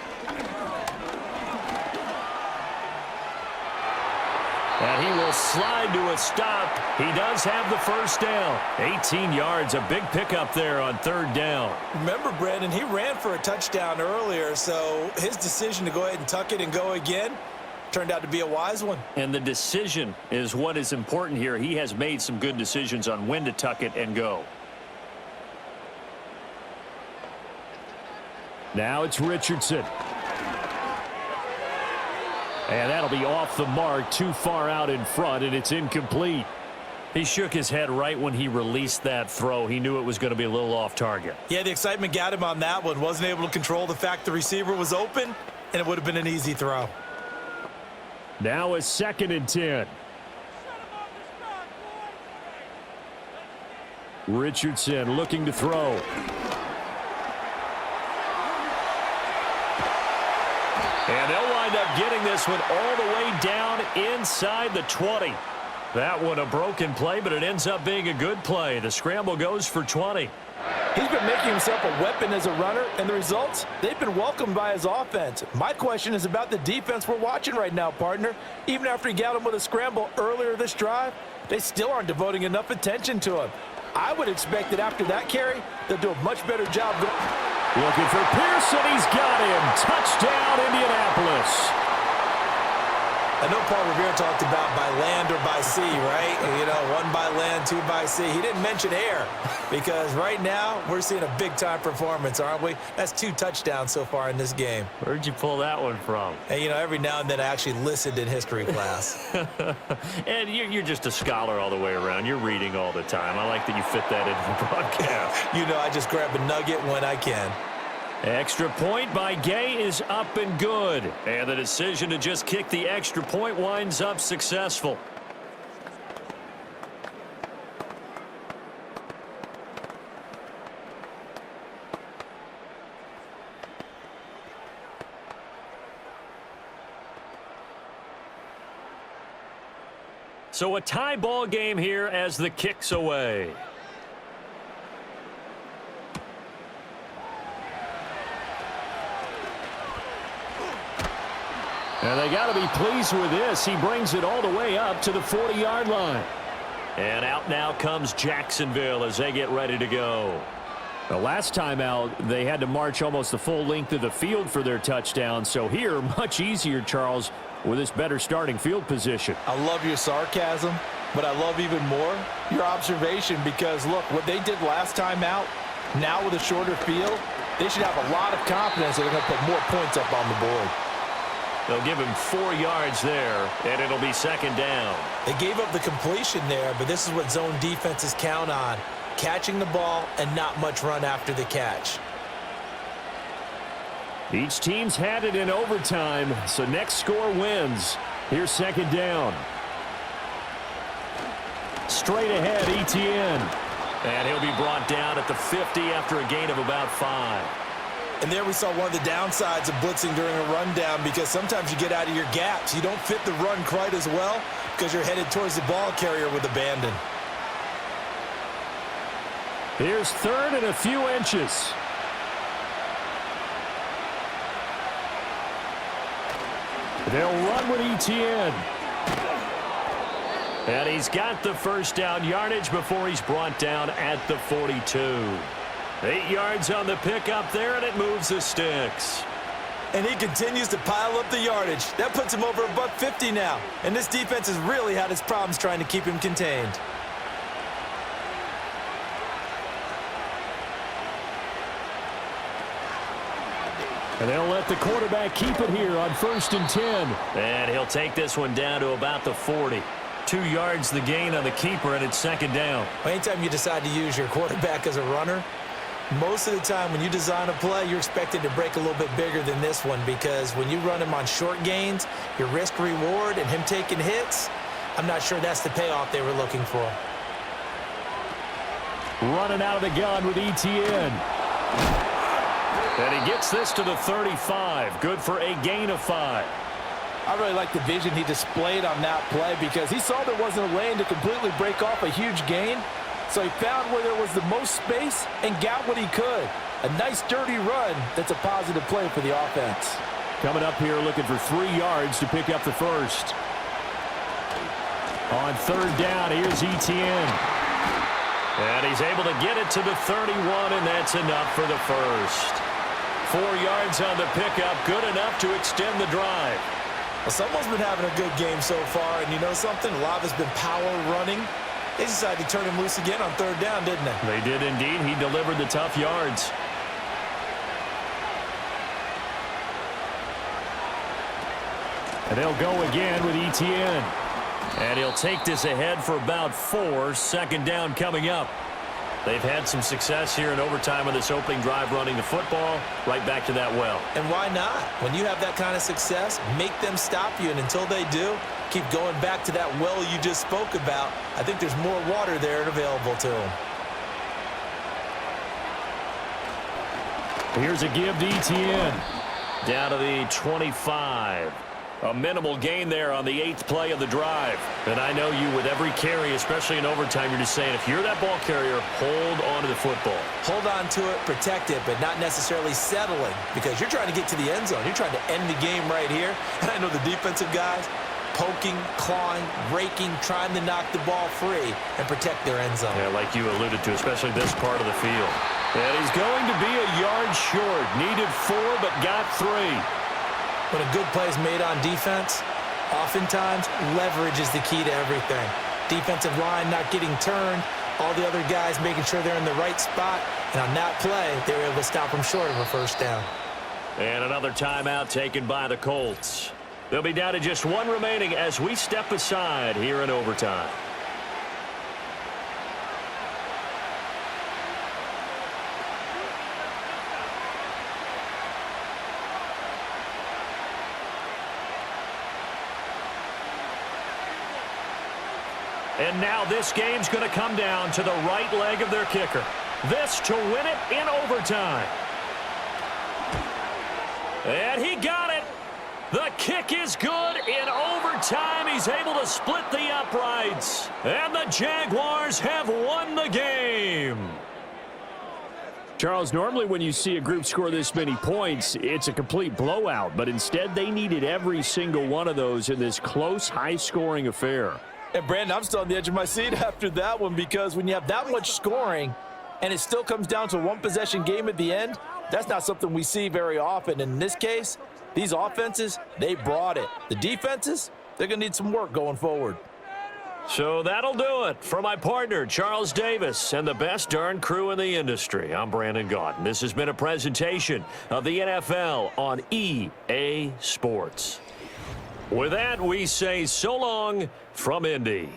And he will slide to a stop. He does have the first down. 18 yards, a big pickup there on third down. Remember, Brandon, he ran for a touchdown earlier, so his decision to go ahead and tuck it and go again turned out to be a wise one. And the decision is what is important here. He has made some good decisions on when to tuck it and go. Now it's Richardson. And that'll be off the mark, too far out in front, and it's incomplete. He shook his head right when he released that throw. He knew it was going to be a little off target. Yeah, the excitement got him on that one. Wasn't able to control the fact the receiver was open, and it would have been an easy throw. Now a 2nd and 10. Richardson looking to throw. And they'll wind up getting this one all the way down inside the 20. That one a broken play, but it ends up being a good play. The scramble goes for 20. He's been making himself a weapon as a runner, and the results, they've been welcomed by his offense. My question is about the defense we're watching right now, partner. Even after he got him with a scramble earlier this drive, they still aren't devoting enough attention to him. I would expect that after that carry, they'll do a much better job. Looking for Pearson. He's got him. Touchdown, Indianapolis. I know Paul Revere talked about by land or by sea, right? You know, 1 by land, 2 by sea. He didn't mention air because right now we're seeing a big-time performance, aren't we? That's 2 touchdowns so far in this game. Where'd you pull that one from? And, you know, every now and then I actually listened in history class. And you're just a scholar all the way around. You're reading all the time. I like that you fit that into the broadcast. You know, I just grab a nugget when I can. Extra point by Gay is up and good. And the decision to just kick the extra point winds up successful. So a tie ball game here as the kick's away. And they got to be pleased with this. He brings it all the way up to the 40-yard line. And out now comes Jacksonville as they get ready to go. The last time out, they had to march almost the full length of the field for their touchdown. So here, much easier, Charles, with this better starting field position. I love your sarcasm, but I love even more your observation because, look, what they did last time out, now with a shorter field, they should have a lot of confidence that they're going to put more points up on the board. They'll give him 4 yards there, and it'll be second down. They gave up the completion there, but this is what zone defenses count on. Catching the ball and not much run after the catch. Each team's had it in overtime, so next score wins. Here's second down. Straight ahead, Etienne. And he'll be brought down at the 50 after a gain of about 5. And there we saw one of the downsides of blitzing during a rundown because sometimes you get out of your gaps. You don't fit the run quite as well because you're headed towards the ball carrier with abandon. Here's third and a few inches. They'll run with Etienne. And he's got the first down yardage before he's brought down at the 42. 8 yards on the pickup there, and it moves the sticks. And he continues to pile up the yardage. That puts him over $150 now. And this defense has really had its problems trying to keep him contained. And they'll let the quarterback keep it here on 1st and 10. And he'll take this one down to about the 40. 2 yards the gain on the keeper, and it's 2nd down. Anytime you decide to use your quarterback as a runner, most of the time when you design a play, you're expected to break a little bit bigger than this one, because when you run him on short gains, your risk-reward and him taking hits, I'm not sure that's the payoff they were looking for. Running out of the gun with ETN. And he gets this to the 35. Good for a gain of 5. I really like the vision he displayed on that play, because he saw there wasn't a lane to completely break off a huge gain. So he found where there was the most space and got what he could. A nice, dirty run that's a positive play for the offense. Coming up here looking for 3 yards to pick up the first. On 3rd down, here's ETN. And he's able to get it to the 31, and that's enough for the first. 4 yards on the pickup, good enough to extend the drive. Well, someone's been having a good game so far, and you know something? A lot of it's been power running. They decided to turn him loose again on 3rd down, didn't they? They did indeed. He delivered the tough yards. And they'll go again with ETN. And he'll take this ahead for about 4. 2nd down coming up. They've had some success here in overtime on this opening drive running the football. Right back to that well. And why not? When you have that kind of success, make them stop you. And until they do, keep going back to that well you just spoke about. I think there's more water there and available to them. Here's a give to ETN. Down to the 25. A minimal gain there on the 8th play of the drive. And I know you, with every carry, especially in overtime, you're just saying, if you're that ball carrier, hold on to the football. Hold on to it, protect it, but not necessarily settling, because you're trying to get to the end zone. You're trying to end the game right here. And I know the defensive guys, poking, clawing, raking, trying to knock the ball free and protect their end zone. Yeah, like you alluded to, especially this part of the field. And he's going to be a yard short. Needed 4, but got 3. When a good play is made on defense, oftentimes leverage is the key to everything. Defensive line not getting turned, all the other guys making sure they're in the right spot, and on that play, they were able to stop them short of a 1st down. And another timeout taken by the Colts. They'll be down to just 1 remaining as we step aside here in overtime. And now this game's going to come down to the right leg of their kicker. This to win it in overtime. And he got it. The kick is good in overtime. He's able to split the uprights. And the Jaguars have won the game. Charles, normally when you see a group score this many points, it's a complete blowout. But instead, they needed every single one of those in this close, high-scoring affair. And, Brandon, I'm still on the edge of my seat after that one, because when you have that much scoring and it still comes down to a 1-possession game at the end, that's not something we see very often. And in this case, these offenses, they brought it. The defenses, they're going to need some work going forward. So that'll do it for my partner, Charles Davis, and the best darn crew in the industry. I'm Brandon Gaudin. This has been a presentation of the NFL on EA Sports. With that, we say so long from Indy.